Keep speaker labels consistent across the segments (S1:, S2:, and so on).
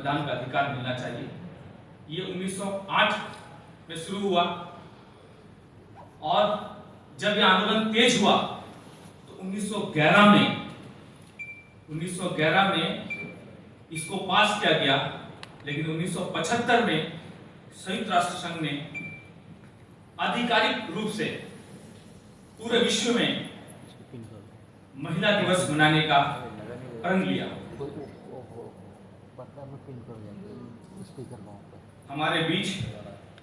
S1: मतदान का अधिकार मिलना चाहिए। ये 1908 में शुरू हुआ और जब यह आंदोलन तेज हुआ तो 1911 में इसको पास किया गया, लेकिन 1975 में संयुक्त राष्ट्र संघ ने आधिकारिक रूप से पूरे विश्व में महिला दिवस मनाने का प्रण लिया। हमारे बीच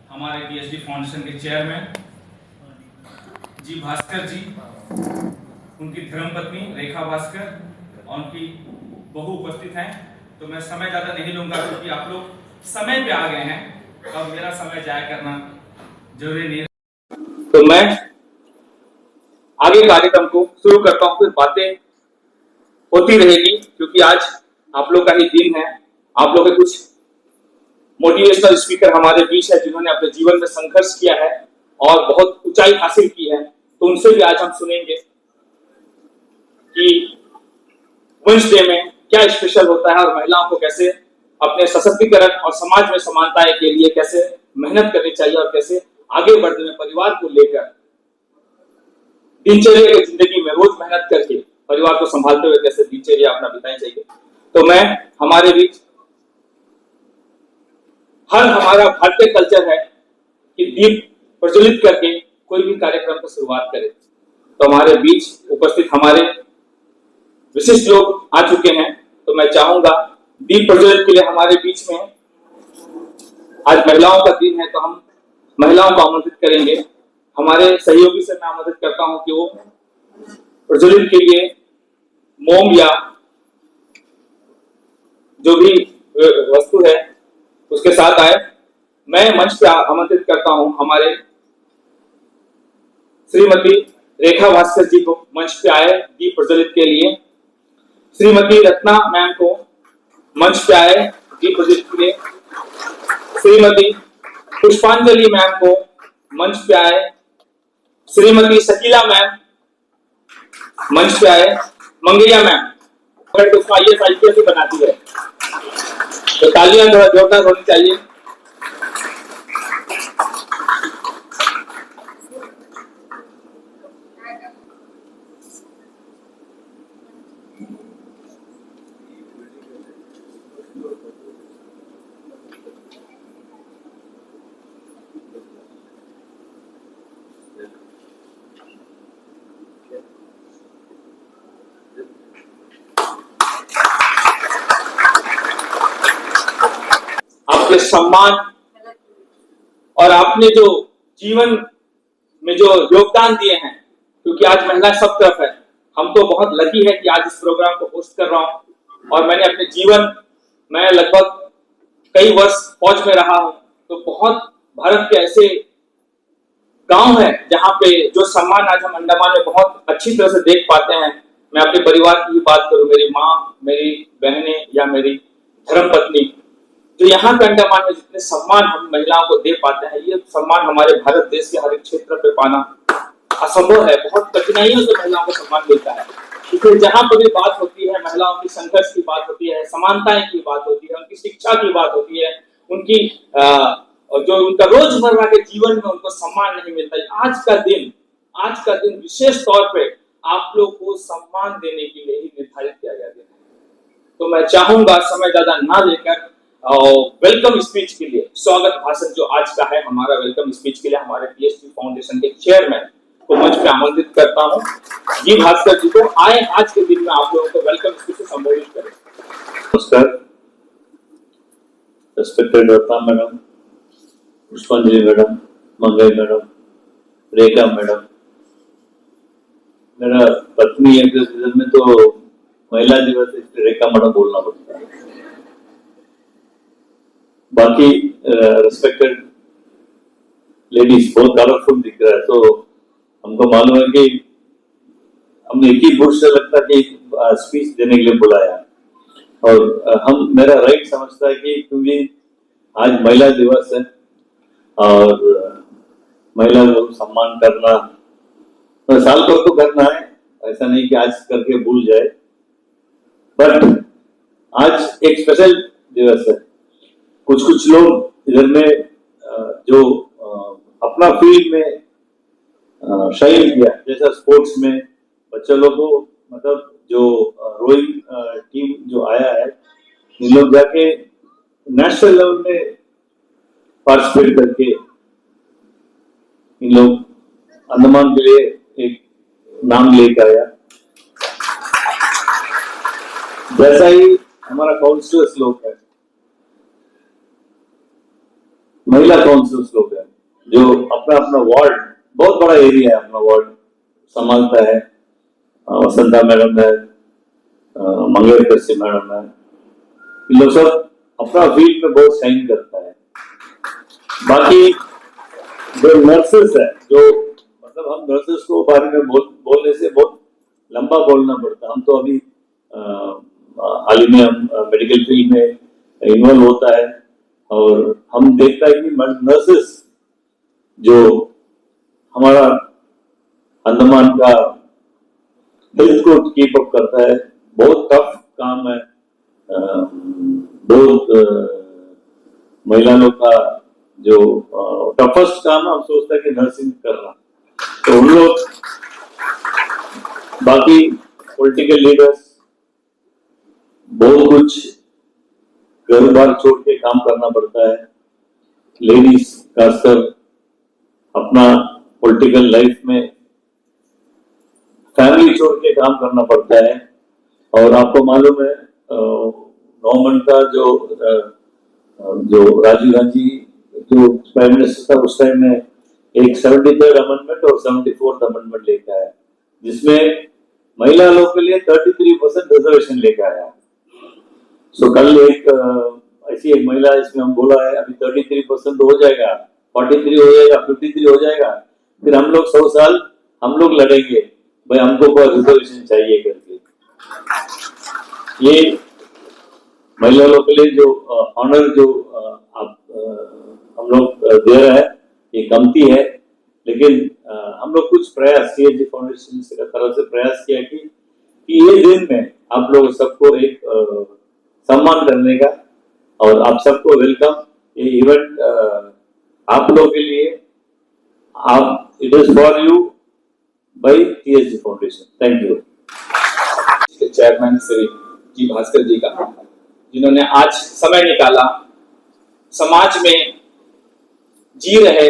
S1: हमारे DSD फाउंडेशन के चेयरमैन जी भास्कर जी, उनकी धर्मपत्नी रेखा भास्कर और उनकी बहू उपस्थित हैं। तो मैं समय ज़्यादा नहीं लूंगा क्योंकि आप लोग समय पे आ गए हैं और मेरा समय जाया करना जरूरी नहीं है। तो मैं आगे कार्यक्रम को शुरू करता हूँ, फिर बातें होती रहेगी क्योंकि आज आप लोग का ही दिन है। आप लोग के कुछ मोटिवेशनल स्पीकर हमारे बीच है जिन्होंने अपने जीवन में संघर्ष किया है और बहुत ऊंचाई हासिल की है, तो उनसे भी आज हम सुनेंगे कि वुमेन्स डे में क्या स्पेशल होता है और महिलाओं को कैसे अपने सशक्तिकरण और समाज में समानता के लिए कैसे मेहनत करनी चाहिए और कैसे आगे बढ़ने में परिवार को लेकर दिनचर्या की जिंदगी में रोज मेहनत करके परिवार को संभालते हुए कैसे दिनचर्या अपना बितानी चाहिए। तो मैं हमारे बीच हमारा भारतीय कल्चर है कि दीप प्रज्वलित करके कोई भी कार्यक्रम की शुरुआत करें। तो हमारे बीच उपस्थित हमारे विशिष्ट लोग आ चुके हैं, तो मैं चाहूंगा दीप प्रज्वलित के लिए हमारे बीच में आज महिलाओं का दिन है तो हम महिलाओं को आमंत्रित करेंगे। हमारे सहयोगी से मैं आमंत्रित करता हूं कि वो प्रज्वलित के लिए मोम या जो भी वस्तु है उसके साथ आए। मैं मंच पे आमंत्रित करता हूं हमारे श्रीमती रेखा भास्कर जी को मंच पे आए दीप प्रज्वलित के लिए। श्रीमती रत्ना मैम को मंच पे आए दीप प्रज्वलित के लिए। श्रीमती पुष्पांजलि मैम को मंच पे आए। श्रीमती शकीला मैम मंच पे आए। मंगैया मैम अगर उसको IAS बनाती है तो तालियां थोड़ा जोरदार होनी चाहिए। आपके सम्मान और आपने जो जीवन में जो योगदान दिए हैं, क्योंकि आज महिला सब तरफ है। हम तो बहुत लकी है कि आज इस प्रोग्राम को होस्ट कर रहा हूं और मैंने अपने जीवन में लगभग कई वर्ष फौज में रहा हूं, तो बहुत भारत के ऐसे गांव है जहां पे जो सम्मान आज हम अंडमान में बहुत अच्छी तरह से देख पाते हैं। मैं अपने परिवार की बात करूं, मेरी माँ, मेरी बहनें या मेरी धर्मपत्नी, जो यहाँ के अंडमान में जितने सम्मान हम महिलाओं को दे पाते हैं, ये सम्मान हमारे भारत देश के हर एक क्षेत्र पे पाना असंभव है। बहुत कठिनाइयों से महिलाओं को सम्मान मिलता है, क्योंकि जहां पर भी बात होती है महिलाओं की संघर्ष की बात होती है, समानताएं की बात होती है, उनकी शिक्षा की बात होती है, उनकी जो उनका रोजमर्रा के जीवन में उनको सम्मान नहीं मिलता है। आज का दिन विशेष तौर पे आप लोग को सम्मान देने के लिए ही निर्धारित किया गया है। तो मैं चाहूंगा समय ज्यादा ना लेकर वेलकम स्पीच के लिए, स्वागत भाषण जो आज का है हमारा, वेलकम स्पीच के लिए हमारे DSD फाउंडेशन के चेयरमैन को मंच पे आमंत्रित करता हूं जी भास्कर जी को। आए आज के दिन में आप लोगों को वेलकम स्पीच से संबोधित करें।
S2: नमस्कार। रेस्पेक्टेड रत्ना मैडम, पुष्पांजलि मैडम, मंगई मैडम, रेखा मैडम, मेरा पत्नी है तो सीजन में तो महिला दिवस रेखा मैडम बोलना पड़ता है। बाकी रेस्पेक्टेड लेडीज, बहुत कलरफुल दिख रहा है, तो हमको मालूम है कि हमने एक ही बुश से लगता कि स्पीच देने के लिए बुलाया, और हम मेरा राइट समझता है कि क्योंकि आज महिला दिवस है और महिला को सम्मान करना तो साल भर तो करना है, ऐसा नहीं कि आज करके भूल जाए। बट आज एक स्पेशल दिवस है कुछ लोग इधर में जो अपना फील्ड में शाइन किया, जैसा स्पोर्ट्स में बच्चे लोग को, मतलब जो रोइंग टीम जो आया है, इन लोग जाके नेशनल लेवल में पार्टिसिपेट करके इन लोग अंडमान के लिए एक नाम लेकर आया। जैसा ही हमारा काउंसिलर्स लोग है, महिला काउंसिलर्स लोग है, जो अपना अपना वार्ड, बहुत बड़ा एरिया है अपना वार्ड संभालता है, वसंता मैडम है, मंगेशकर सिंह मैडम है, इन लोग सब अपना फील्ड में बहुत शाइन करता है। बाकी जो नर्सेस है, जो मतलब हम नर्सेस को बारे में बोलने से बहुत लंबा बोलना पड़ता है। हम तो अभी हाल ही में हम मेडिकल फील्ड में इन्वॉल्व होता है और हम देखता है कि नर्सेस जो हमारा अंडमान का हेल्थ को कीप अप करता है, बहुत टफ काम है। बहुत महिला लोग का जो टफेस्ट काम हम सोचते हैं कि नर्सिंग करना, तो उन लोग, बाकी पॉलिटिकल लीडर्स बहुत कुछ घर बार छोड़ के काम करना पड़ता है। लेडीज खासकर अपना पॉलिटिकल लाइफ में फैमिली छोड़ के काम करना पड़ता है। और आपको मालूम है गवर्नमेंट का जो राजीव गांधी जो प्राइम मिनिस्टर था उस टाइम में एक 73rd अमेंडमेंट और 74th अमेंडमेंट लेकर आया, जिसमें महिला लोग के लिए 33% रिजर्वेशन लेकर आया। सो कल एक ऐसी एक महिला, इसमें हम बोला है अभी 33% हो जाएगा, 43 हो जाएगा, 53 हो जाएगा, फिर हम लोग 100 साल हम लोग लड़ेंगे भाई हमको रिजर्वेशन चाहिए करके। ये महिला लोग के लिए जो ऑनर जो आप हम लोग दे रहे हैं, ये कमती है, लेकिन हम लोग कुछ प्रयास सीएजी फाउंडेशन की तरफ से प्रयास किया कि ये दिन में आप लोग सबको एक सम्मान करने का, और आप सबको वेलकम। ये इवेंट आप लोगों के लिए, आप it is for you by CAG foundation. Thank you.
S1: Chairman Shri G Bhaskar ji का, जिन्होंने आज समय निकाला समाज में जी रहे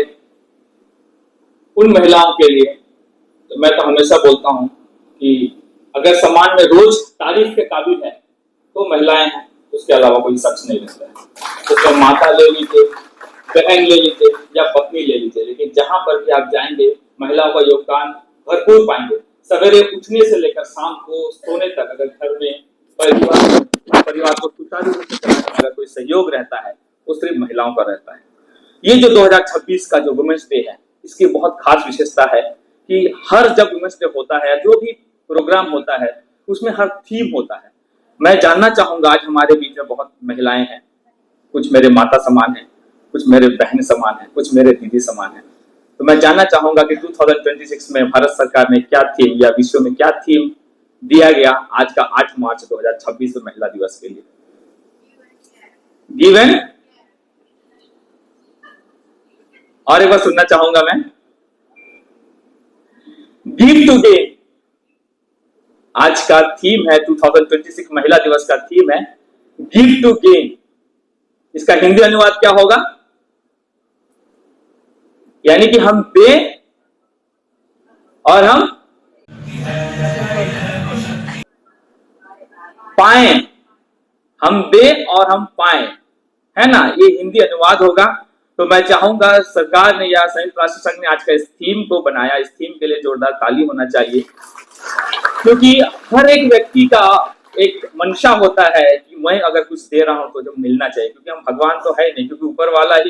S1: उन महिलाओं के लिए। तो मैं तो हमेशा बोलता हूं कि अगर समाज में रोज तारीफ के काबिल है तो महिलाएं हैं, उसके अलावा कोई शख्स नहीं रहता है। तो चाहे माता ले लीजिए, बहन ले लीजिए या पत्नी ले लीजिए, लेकिन जहां पर भी आप जाएंगे महिलाओं का योगदान भरपूर पाएंगे। सवेरे उठने से लेकर शाम को सोने तक अगर घर में परिवार को सुचारू रूप से चलाने में अगर कोई सहयोग रहता है वो सिर्फ महिलाओं का रहता है। ये जो 2026 का जो वुमेन्स डे है, इसकी बहुत खास विशेषता है कि हर जब वुमेन्स डे होता है, जो भी प्रोग्राम होता है, उसमें हर थीम होता है। मैं जानना चाहूंगा, आज हमारे बीच में बहुत महिलाएं हैं, कुछ मेरे माता समान है, कुछ मेरे बहन समान है, कुछ मेरे दीदी समान है। तो मैं जानना चाहूंगा कि 2026 में भारत सरकार ने क्या थीम या विश्व में क्या थीम दिया गया आज का 8 मार्च 2026 महिला दिवस के लिए। गिवन, और एक बार सुनना चाहूंगा मैं, गिव टू गेन। आज का थीम है 2026 महिला दिवस का थीम है गिव टू गेन। इसका हिंदी अनुवाद क्या होगा? यानी कि हम दें और हम पाएं, हम दें और हम पाएं, है ना? ये हिंदी अनुवाद होगा। तो मैं चाहूंगा सरकार ने या संयुक्त राष्ट्र संघ ने आज का इस थीम को बनाया, इस थीम के लिए जोरदार ताली होना चाहिए, क्योंकि हर एक व्यक्ति का एक मंशा होता है कि मैं अगर कुछ दे रहा हूं तो जो मिलना चाहिए, क्योंकि हम भगवान तो है नहीं, क्योंकि ऊपर वाला ही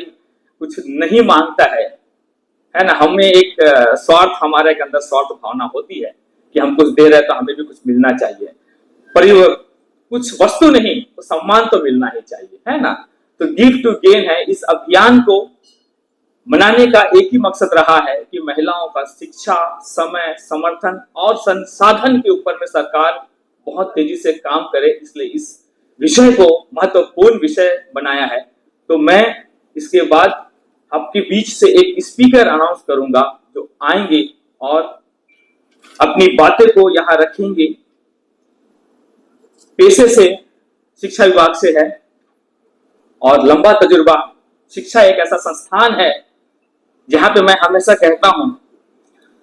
S1: कुछ नहीं मांगता है ना? हमें एक स्वार्थ, हमारे के अंदर स्वार्थ भावना होती है कि हम कुछ दे रहे हैं तो हमें भी कुछ मिलना चाहिए, पर कुछ वस्तु नहीं तो सम्मान तो मिलना ही चाहिए, है ना? तो गिव टू गेन है। इस अभियान को मनाने का एक ही मकसद रहा है कि महिलाओं का शिक्षा, समय, समर्थन और संसाधन के ऊपर में सरकार बहुत तेजी से काम करे। इसलिए इस विषय को महत्वपूर्ण विषय बनाया है तो मैं इसके बाद आपके बीच से एक स्पीकर अनाउंस करूंगा जो आएंगे और अपनी बातें को यहां रखेंगे। पेशे से शिक्षा विभाग से है और लंबा तजुर्बा। शिक्षा एक ऐसा संस्थान है जहां पे मैं हमेशा कहता हूं,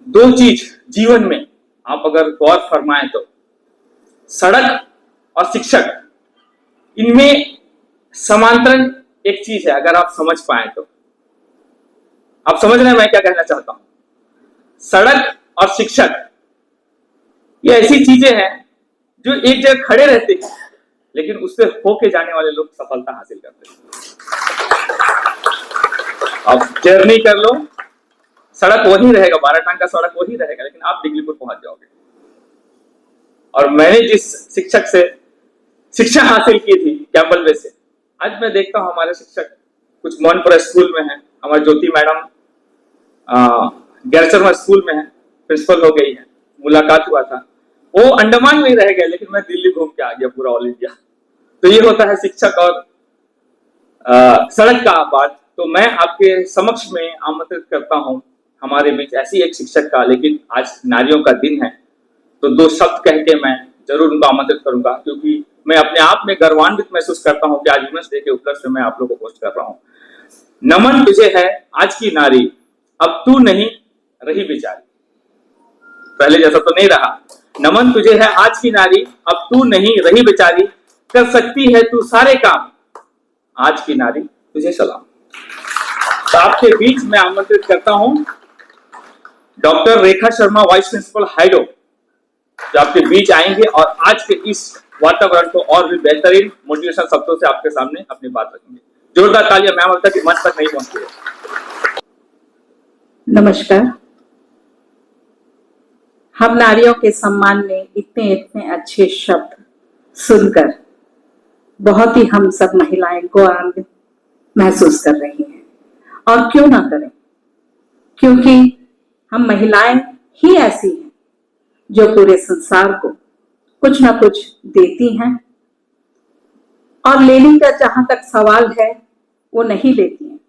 S1: दो चीज जीवन में आप अगर गौर फरमाएं तो सड़क और शिक्षक, इनमें समांतरण एक चीज है। अगर आप समझ पाए तो आप समझ रहे हैं मैं क्या कहना चाहता हूं। सड़क और शिक्षक ये ऐसी चीजें हैं जो एक जगह खड़े रहते हैं, लेकिन उससे होके जाने वाले लोग सफलता हासिल करते हैं। आप जर्नी कर लो, सड़क वही रहेगा, 12 टांग का सड़क वही रहेगा, लेकिन आप डिग्लीपुर पहुंच जाओगे। और मैंने जिस शिक्षक से शिक्षा हासिल की थी कैंपल वे से, आज मैं देखता हूं हमारे शिक्षक कुछ मोहनपुरा स्कूल में है, हमारी ज्योति मैडम गैरसरमा स्कूल में है, प्रिंसिपल हो गई है, मुलाकात हुआ था। वो अंडमान में ही रह गए, लेकिन मैं दिल्ली घूम के आ गया पूरा ऑल इंडिया। तो ये होता है शिक्षक और सड़क का बात। तो मैं आपके समक्ष में आमंत्रित करता हूं हमारे बीच ऐसी एक शिक्षक का, लेकिन आज नारियों का दिन है तो दो शब्द कह के मैं जरूर उनको आमंत्रित करूंगा, क्योंकि मैं अपने आप में गर्वान्वित महसूस करता हूं कि आज वुमेन्स डे के उपलक्ष्य में आप लोगों को पोस्ट कर रहा हूं। नमन तुझे है आज की नारी, अब तू नहीं रही बेचारी। पहले जैसा तो नहीं रहा। नमन तुझे है आज की नारी, अब तू नहीं रही बेचारी, कर सकती है तू सारे काम, आज की नारी तुझे सलाम। तो आपके बीच मैं आमंत्रित करता हूं doctor Rekha Sharma, vice principal हाइडो, जो आपके बीच आएंगे और आज के इस वातावरण को और भी बेहतरीन मोटिवेशन शब्दों से आपके सामने अपनी बात रखेंगे। जोरदार तालियां। मैम अब तक मंच तक नहीं पहुंची है।
S3: नमस्कार। हम नारियों के सम्मान में इतने इतने अच्छे शब्द सुनकर बहुत ही हम सब महिलाएं गौरवान्वित महसूस कर रही हैं, और क्यों ना करें, क्योंकि हम महिलाएं ही ऐसी हैं जो पूरे संसार को कुछ ना कुछ देती हैं, और लेने का जहां तक सवाल है वो नहीं लेती हैं।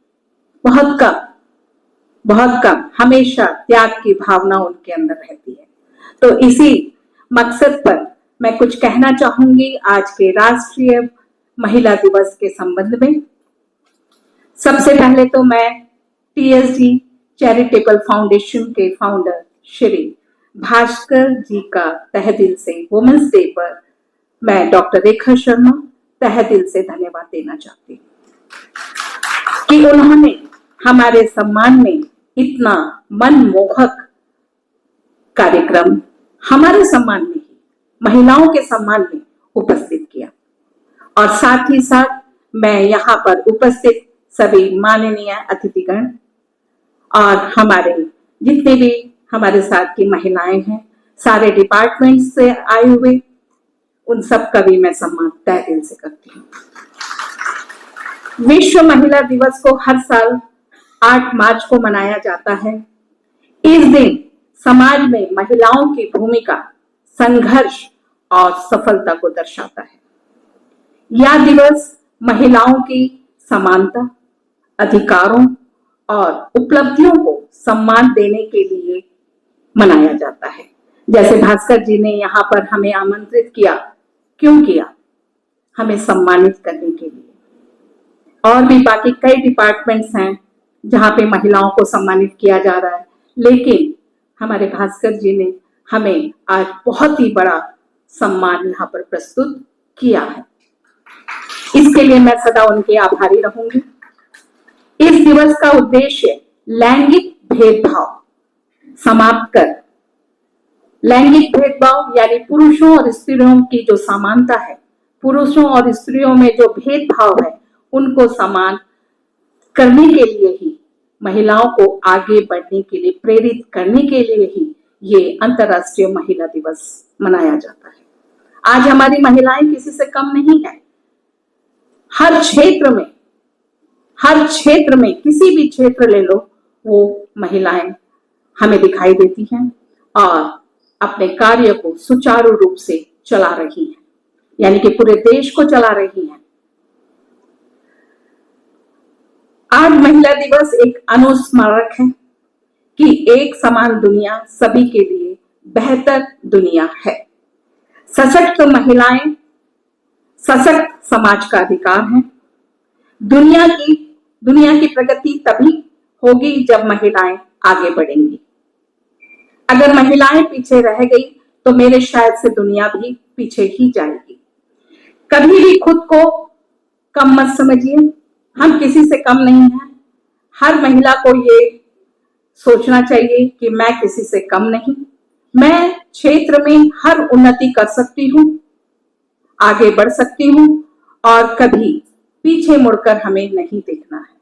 S3: बहुत कम हमेशा त्याग की भावना उनके अंदर रहती है। तो इसी मकसद पर मैं कुछ कहना चाहूंगी आज के राष्ट्रीय महिला दिवस के संबंध में। सबसे पहले तो मैं TSD चैरिटेबल फाउंडेशन के फाउंडर श्री भास्कर जी का तहे दिल से वुमेन्स डे पर मैं डॉक्टर रेखा शर्मा तहे दिल से धन्यवाद देना चाहती हूँ कि उन्होंने हमारे सम्मान में इतना मनमोहक कार्यक्रम हमारे सम्मान में ही, महिलाओं के सम्मान में उपस्थित किया। और साथ ही साथ मैं यहाँ पर उपस्थित सभी माननीय अतिथिगण और हमारे जितने भी हमारे साथ की महिलाएं हैं, सारे डिपार्टमेंट से आए हुए, उन सब का भी मैं सम्मान तहे दिल से करती हूँ। विश्व महिला दिवस को हर साल 8 मार्च को मनाया जाता है। इस दिन समाज में महिलाओं की भूमिका, संघर्ष और सफलता को दर्शाता है। यह दिवस महिलाओं की समानता, अधिकारों और उपलब्धियों को सम्मान देने के लिए मनाया जाता है। जैसे भास्कर जी ने यहाँ पर हमें आमंत्रित किया, क्यों किया? हमें सम्मानित करने के लिए। और भी बाकी कई डिपार्टमेंट्स हैं जहाँ पे महिलाओं को सम्मानित किया जा रहा है, लेकिन हमारे भास्कर जी ने हमें आज बहुत ही बड़ा सम्मान यहाँ पर प्रस्तुत किया है। इसके लिए मैं सदा उनके आभारी रहूंगी। इस दिवस का उद्देश्य लैंगिक भेदभाव समाप्त कर, लैंगिक भेदभाव यानी पुरुषों और स्त्रियों की जो समानता है, पुरुषों और स्त्रियों में जो भेदभाव है, उनको समान करने के लिए ही, महिलाओं को आगे बढ़ने के लिए प्रेरित करने के लिए ही ये अंतर्राष्ट्रीय महिला दिवस मनाया जाता है। आज हमारी महिलाएं किसी से कम नहीं है। हर क्षेत्र में किसी भी क्षेत्र ले लो, वो महिलाएं हमें दिखाई देती हैं और अपने कार्य को सुचारू रूप से चला रही हैं, यानी कि पूरे देश को चला रही हैं। आज महिला दिवस एक अनुस्मारक है कि एक समान दुनिया सभी के लिए बेहतर दुनिया है। सशक्त महिलाएं सशक्त समाज का अधिकार है। दुनिया की प्रगति तभी होगी जब महिलाएं आगे बढ़ेंगी। अगर महिलाएं पीछे रह गई तो मेरे शायद से दुनिया भी पीछे ही जाएगी। कभी भी खुद को कम मत समझिए, हम किसी से कम नहीं हैं। हर महिला को ये सोचना चाहिए कि मैं किसी से कम नहीं, मैं क्षेत्र में हर उन्नति कर सकती हूँ, आगे बढ़ सकती हूँ और कभी पीछे मुड़कर हमें नहीं देखना है,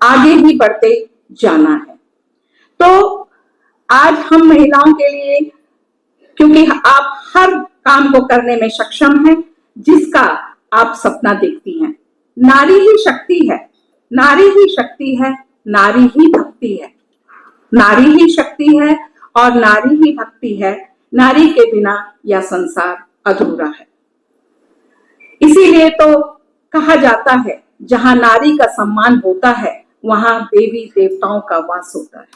S3: आगे ही बढ़ते जाना है। तो आज हम महिलाओं के लिए, क्योंकि आप हर काम को करने में सक्षम हैं जिसका आप सपना देखती हैं। नारी ही शक्ति है, नारी ही शक्ति है, नारी ही भक्ति है, नारी ही शक्ति है और नारी ही भक्ति है। नारी के बिना यह संसार अधूरा है। इसीलिए तो कहा जाता है जहां नारी का सम्मान होता है वहां देवी देवताओं का वास होता है।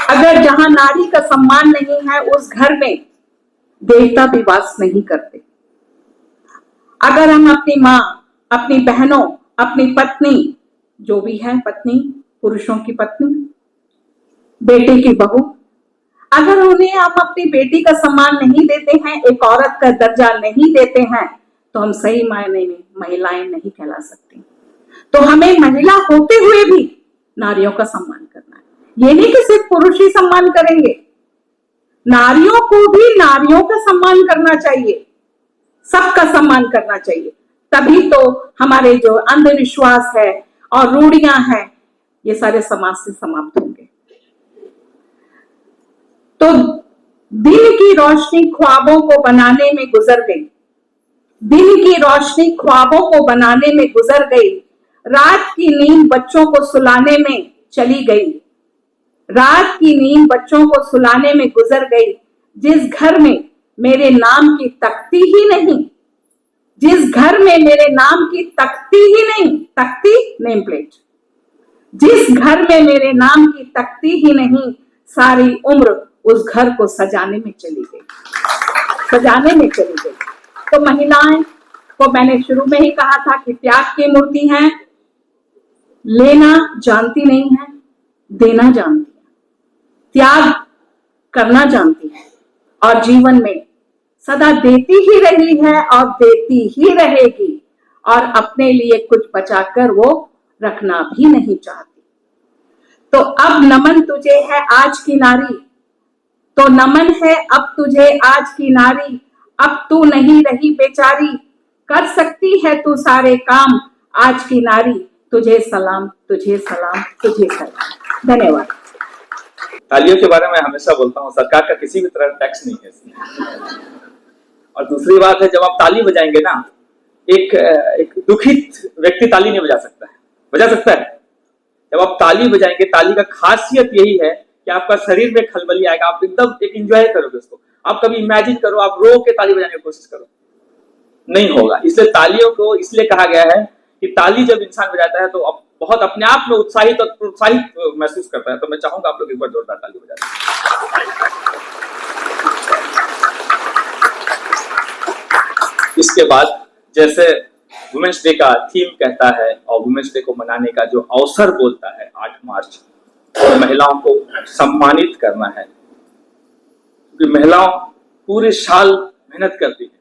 S3: अगर जहां नारी का सम्मान नहीं है उस घर में देवता भी वास नहीं करते। अगर हम अपनी माँ, अपनी बहनों, अपनी पत्नी, जो भी है पत्नी, पुरुषों की पत्नी, बेटे की बहू, अगर उन्हें हम अपनी बेटी का सम्मान नहीं देते हैं, एक औरत का दर्जा नहीं देते हैं, तो हम सही मायने में महिलाएं नहीं कहला सकती। तो हमें महिला होते हुए भी नारियों का सम्मान करना है। ये नहीं कि सिर्फ पुरुष ही सम्मान करेंगे, नारियों को भी नारियों का सम्मान करना चाहिए, सबका सम्मान करना चाहिए। तभी तो हमारे जो अंधविश्वास है और रूढ़ियां हैं ये सारे समाज से समाप्त होंगे। तो दिन की रोशनी ख्वाबों को बनाने में गुजर गई, दिन की रोशनी ख्वाबों को बनाने में गुजर गई, रात की नींद बच्चों को सुलाने में चली गई, रात की नींद बच्चों को सुलाने में गुजर गई। जिस घर में मेरे नाम की तख्ती ही नहीं, जिस घर में मेरे नाम की तख्ती ही नहीं, तख्ती नेम प्लेट, जिस घर में मेरे नाम की तख्ती ही नहीं, सारी उम्र उस घर को सजाने में चली गई, सजाने में चली गई। तो महिलाएं को मैंने शुरू में ही कहा था कि त्याग की मूर्ति हैं, लेना जानती नहीं है, देना जानती है, त्याग करना जानती है और जीवन में सदा देती ही रही है और देती ही रहेगी और अपने लिए कुछ बचाकर वो रखना भी नहीं चाहती। तो अब नमन तुझे है आज की नारी, तो नमन है अब तुझे आज की नारी, अब तू नहीं रही बेचारी, कर सकती है तू सारे काम आज की नारी, तुझे सलाम, तुझे सलाम, तुझे सलाम। धन्यवाद।
S1: तालियों के बारे में हमेशा बोलता हूँ, सरकार का किसी भी तरह टैक्स नहीं है इसमें। और दूसरी बात है, जब आप ताली बजाएंगे ना, एक दुखित व्यक्ति ताली नहीं बजा सकता है, बजा सकता है? जब आप ताली बजाएंगे, ताली का खासियत यही है कि आपका शरीर में खलबली आएगा, आप एकदम एक एंजॉय करोगे उसको। आप कभी इमेजिन करो, आप रो के ताली बजाने की कोशिश करो, नहीं होगा। इसलिए तालियों को इसलिए कहा गया है कि ताली जब इंसान बजाता है तो बहुत अपने आप में उत्साहित और प्रोत्साहित महसूस करता है। तो मैं चाहूंगा आप लोग एक बार जोरदार ताली बजा दें। इसके बाद जैसे वुमेन्स डे का थीम कहता है और वुमेन्स डे को मनाने का जो अवसर बोलता है 8 मार्च, तो महिलाओं को सम्मानित करना है, क्योंकि महिलाओं पूरे साल मेहनत करती है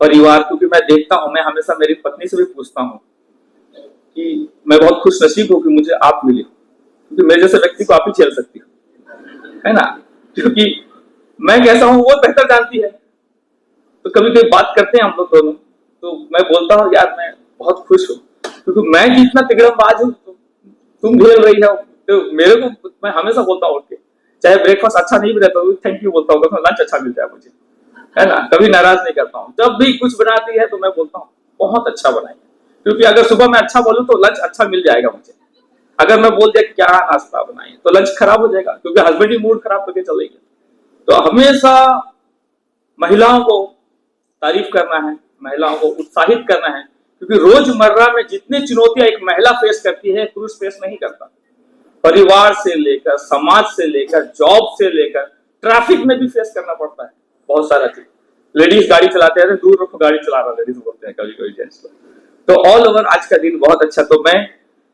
S1: परिवार। क्योंकि मैं देखता हूं, मैं हमेशा मेरी पत्नी से भी पूछता हूं कि मैं बहुत खुश नसीब हूं कि मुझे आप मिले, क्योंकि मेरे जैसे व्यक्ति को आप ही झेल सकती हो, है ना? क्योंकि मैं कैसा हूं वो बेहतर जानती है। तो कभी कभी बात करते हैं हम लोग दोनों, तो मैं बोलता हूँ यार मैं बहुत खुश हूँ, क्योंकि मैं जितना तिगड़मबाज हूँ तुम झेल रही हो। तो मेरे को, मैं हमेशा बोलता हूँ उठ के, चाहे ब्रेकफास्ट अच्छा नहीं भी रहता, थैंक यू बोलता हूँ, लंच अच्छा मिल जाए मुझे, है ना? कभी नाराज नहीं करता हूँ। जब भी कुछ बनाती है तो मैं बोलता हूँ बहुत अच्छा बनाई, क्योंकि अगर सुबह मैं अच्छा बोलूँ तो लंच अच्छा मिल जाएगा मुझे। अगर मैं बोल दिया क्या नाश्ता बनाई तो लंच खराब हो जाएगा, क्योंकि हस्बैंड ही मूड खराब करके चलेगी। तो हमेशा महिलाओं को तारीफ करना है, महिलाओं को उत्साहित करना है, क्योंकि रोजमर्रा में जितनी चुनौतियां एक महिला फेस करती है पुरुष फेस नहीं करता। परिवार से लेकर, समाज से लेकर, जॉब से लेकर, ट्रैफिक में भी फेस करना पड़ता है बहुत सारा चीज। लेडीज गाड़ी चलाते हैं, दूर रुको गाड़ी चला रहा, लेडीज बोलते हैं कभी कभी जेंट्स को। तो ऑल ओवर आज का दिन बहुत अच्छा। तो मैं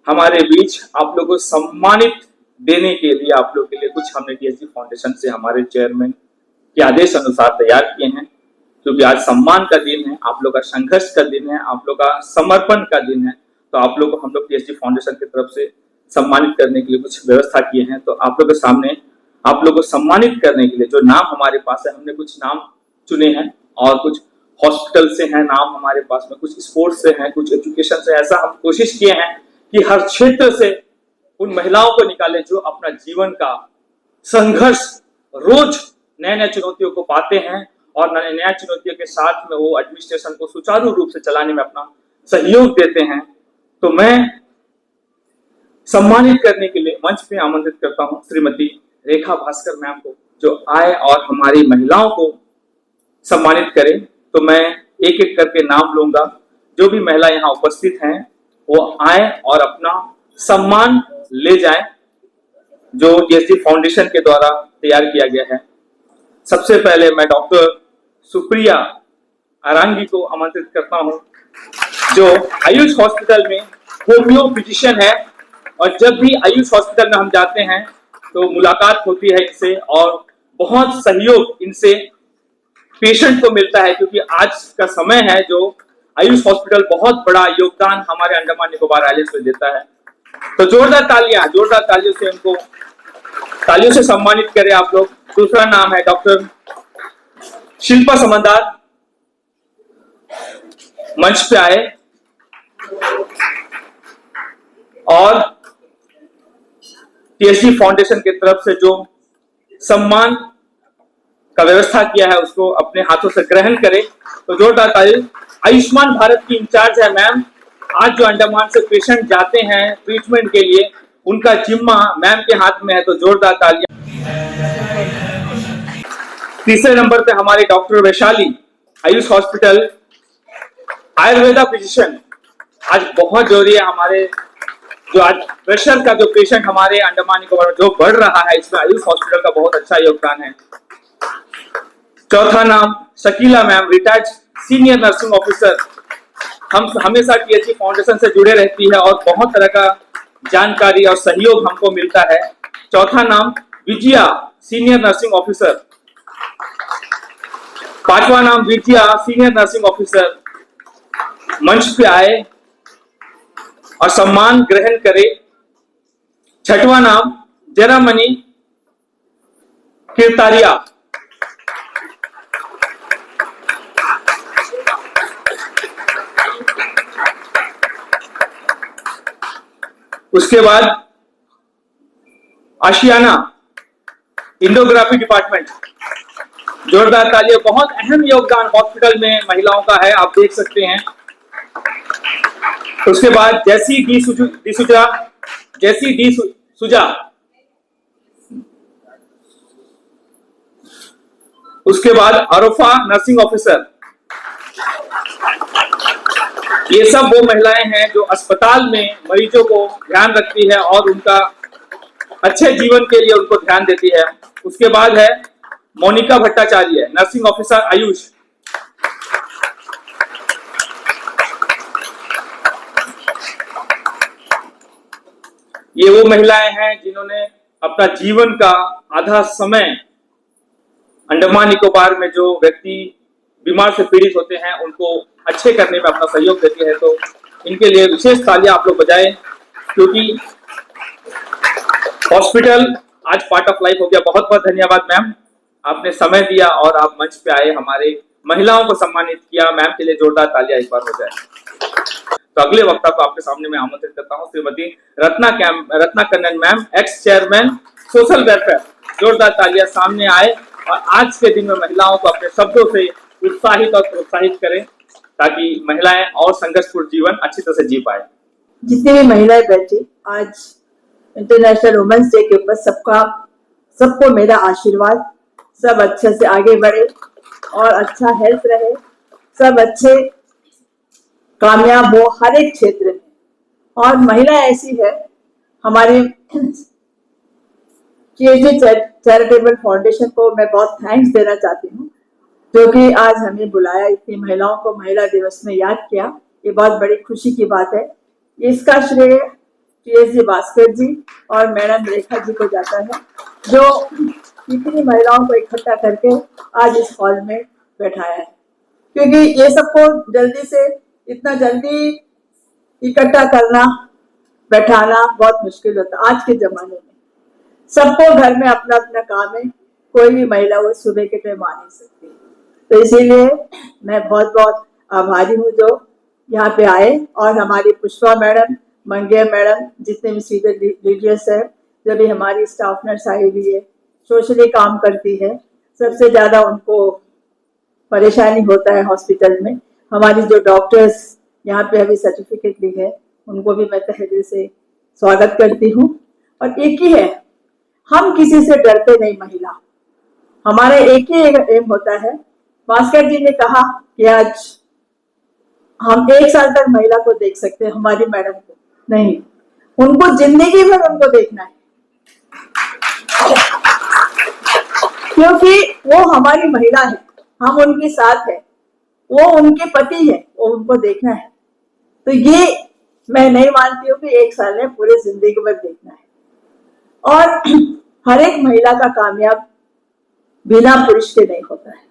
S1: हमारे बीच आप लोगों को सम्मानित देने के लिए आप लोग के लिए कुछ हमने टीएसजी फाउंडेशन से हमारे चेयरमैन के आदेश अनुसार तैयार किए हैं, क्योंकि आज सम्मान का दिन है, आप लोग का संघर्ष का दिन है, आप लोग का समर्पण का दिन है। तो आप लोग को हम लोग टीएसजी फाउंडेशन की तरफ से सम्मानित करने के लिए कुछ व्यवस्था किए हैं। तो आप लोग के सामने आप लोग को सम्मानित करने के लिए जो नाम हमारे पास है, हमने कुछ नाम चुने हैं और कुछ हॉस्पिटल से हैं नाम हमारे पास में, कुछ स्पोर्ट्स से हैं, कुछ एजुकेशन से। ऐसा हम कोशिश किए हैं कि हर क्षेत्र से उन महिलाओं को निकालें जो अपना जीवन का संघर्ष रोज नए नए चुनौतियों को पाते हैं और नए नए चुनौतियों के साथ में वो एडमिनिस्ट्रेशन को सुचारू रूप से चलाने में अपना सहयोग देते हैं। तो मैं सम्मानित करने के लिए मंच पे आमंत्रित करता हूं श्रीमती रेखा भास्कर मैम को, जो आए और हमारी महिलाओं को सम्मानित करें। तो मैं एक एक करके नाम लूंगा, जो भी महिला यहाँ उपस्थित हैं वो आए और अपना सम्मान ले जाएं जो टीएसजी फाउंडेशन के द्वारा तैयार किया गया है। सबसे पहले मैं डॉक्टर सुप्रिया अरांगी को आमंत्रित करता हूं, जो आयुष हॉस्पिटल में होम्यो फिजिशियन है। और जब भी आयुष हॉस्पिटल में हम जाते हैं तो मुलाकात होती है इनसे और बहुत सहयोग इनसे पेशेंट को मिलता है, क्योंकि आज का समय है जो आयुष हॉस्पिटल बहुत बड़ा योगदान हमारे अंडमान निकोबार आइलैंड्स में देता है। तो जोरदार तालियों से उनको तालियों से सम्मानित करें आप लोग। दूसरा नाम है डॉक्टर शिल्पा समंदार, मंच पे आए और टीएसजी फाउंडेशन की तरफ से जो सम्मान का व्यवस्था किया है उसको अपने हाथों से ग्रहण करें। तो जोरदार ताली। आयुष्मान भारत की इंचार्ज है मैम। आज जो अंडमान से पेशेंट जाते हैं ट्रीटमेंट के लिए, उनका जिम्मा मैम के हाथ में है। तो जोरदार तालियां। तीसरे नंबर पे हमारे doctor Vaishali, Ayush hospital Ayurveda physician. आज बहुत जरूरी है हमारे जो आज प्रेशर का जो पेशेंट हमारे अंडमान निकोबार में जो बढ़ रहा है, इसमें आयुष हॉस्पिटल का बहुत अच्छा योगदान है। चौथा नाम Shakila ma'am, retired senior nursing officer. हम हमेशा टीएसजी फाउंडेशन से जुड़े रहती है और बहुत तरह का जानकारी और सहयोग हमको मिलता है। चौथा नाम विजया, सीनियर नर्सिंग ऑफिसर। पांचवा नाम विजया, सीनियर नर्सिंग ऑफिसर। मंच पे आए और सम्मान ग्रहण करे। छठवां नाम जरामणि कीर्तारिया। उसके बाद आशियाना, इंडोग्राफी डिपार्टमेंट। जोरदार तालियां। बहुत अहम योगदान हॉस्पिटल में महिलाओं का है, आप देख सकते हैं। उसके बाद जैसी डी सुजा। उसके बाद अरोफा, नर्सिंग ऑफिसर। ये सब वो महिलाएं हैं जो अस्पताल में मरीजों को ध्यान रखती है और उनका अच्छे जीवन के लिए उनको ध्यान देती है। उसके बाद है मोनिका भट्टाचार्य, नर्सिंग ऑफिसर आयुष। ये वो महिलाएं हैं जिन्होंने अपना जीवन का आधा समय अंडमान निकोबार में जो व्यक्ति बीमार से पीड़ित होते हैं उनको अच्छे करने में अपना सहयोग देती है। तो इनके लिए विशेष तालियां आप लोग बजाएं, क्योंकि हॉस्पिटल आज पार्ट ऑफ लाइफ हो गया। बहुत बहुत धन्यवाद मैम, आपने समय दिया और आप मंच पे आए, हमारे महिलाओं को सम्मानित किया। मैम के लिए जोरदार तालियां एक बार हो जाए। तो अगले वक्ता को आपके सामने मैं आमंत्रित करता हूं Shrimati Ratna Kannan ma'am, ex chairman social welfare. जोरदार तालियां सामने आए और आज के दिन में महिलाओं को अपने शब्दों से उत्साहित और प्रोत्साहित करें, ताकि महिलाएं और संघर्षपूर्ण जीवन अच्छी तरह से जी पाए।
S4: जितने भी महिलाएं बैठी आज इंटरनेशनल वुमेन्स डे के ऊपर, सबको मेरा आशीर्वाद। सब अच्छे से आगे बढ़े और अच्छा हेल्थ रहे, सब अच्छे कामयाब हो हर एक क्षेत्र में। और महिला ऐसी है, हमारी चैरिटेबल फाउंडेशन को मैं बहुत थैंक्स देना चाहती हूँ, जो कि आज हमें बुलाया, इतनी महिलाओं को महिला दिवस में याद किया, ये बहुत बड़ी खुशी की बात है। इसका श्रेय TSG भास्कर जी और मैडम रेखा जी को जाता है, जो इतनी महिलाओं को इकट्ठा करके आज इस हॉल में बैठाया है, क्योंकि ये सबको जल्दी से इतना जल्दी इकट्ठा करना, बैठाना बहुत मुश्किल होता है आज के जमाने में। सबको घर में अपना अपना काम है, कोई भी महिला वो सुबह के टाइम आ नहीं सकती। तो इसीलिए मैं बहुत बहुत आभारी हूँ जो यहाँ पे आए, और हमारी पुष्पा मैडम, मंगे मैडम, जितने भी सीनियर लीडर्स है, जो भी हमारी स्टाफ नर्स आई हुई है, सोशली काम करती है, सबसे ज्यादा उनको परेशानी होता है हॉस्पिटल में। हमारी जो डॉक्टर्स यहाँ पे अभी सर्टिफिकेट ली है, उनको भी मैं तहे दिल से स्वागत करती हूँ। और एक ही है, हम किसी से डरते नहीं महिला, हमारा एक ही एम होता है। भास्कर जी ने कहा कि आज हम 1 साल तक महिला को देख सकते हैं, हमारी मैडम को नहीं, उनको जिंदगी भर उनको देखना है, क्योंकि वो हमारी महिला है, हम उनके साथ है, वो उनके पति है, वो उनको देखना है। तो ये मैं नहीं मानती हूँ कि 1 साल में पूरे जिंदगी भर देखना है। और हर एक महिला का कामयाब बिना पुरुष के नहीं होता है,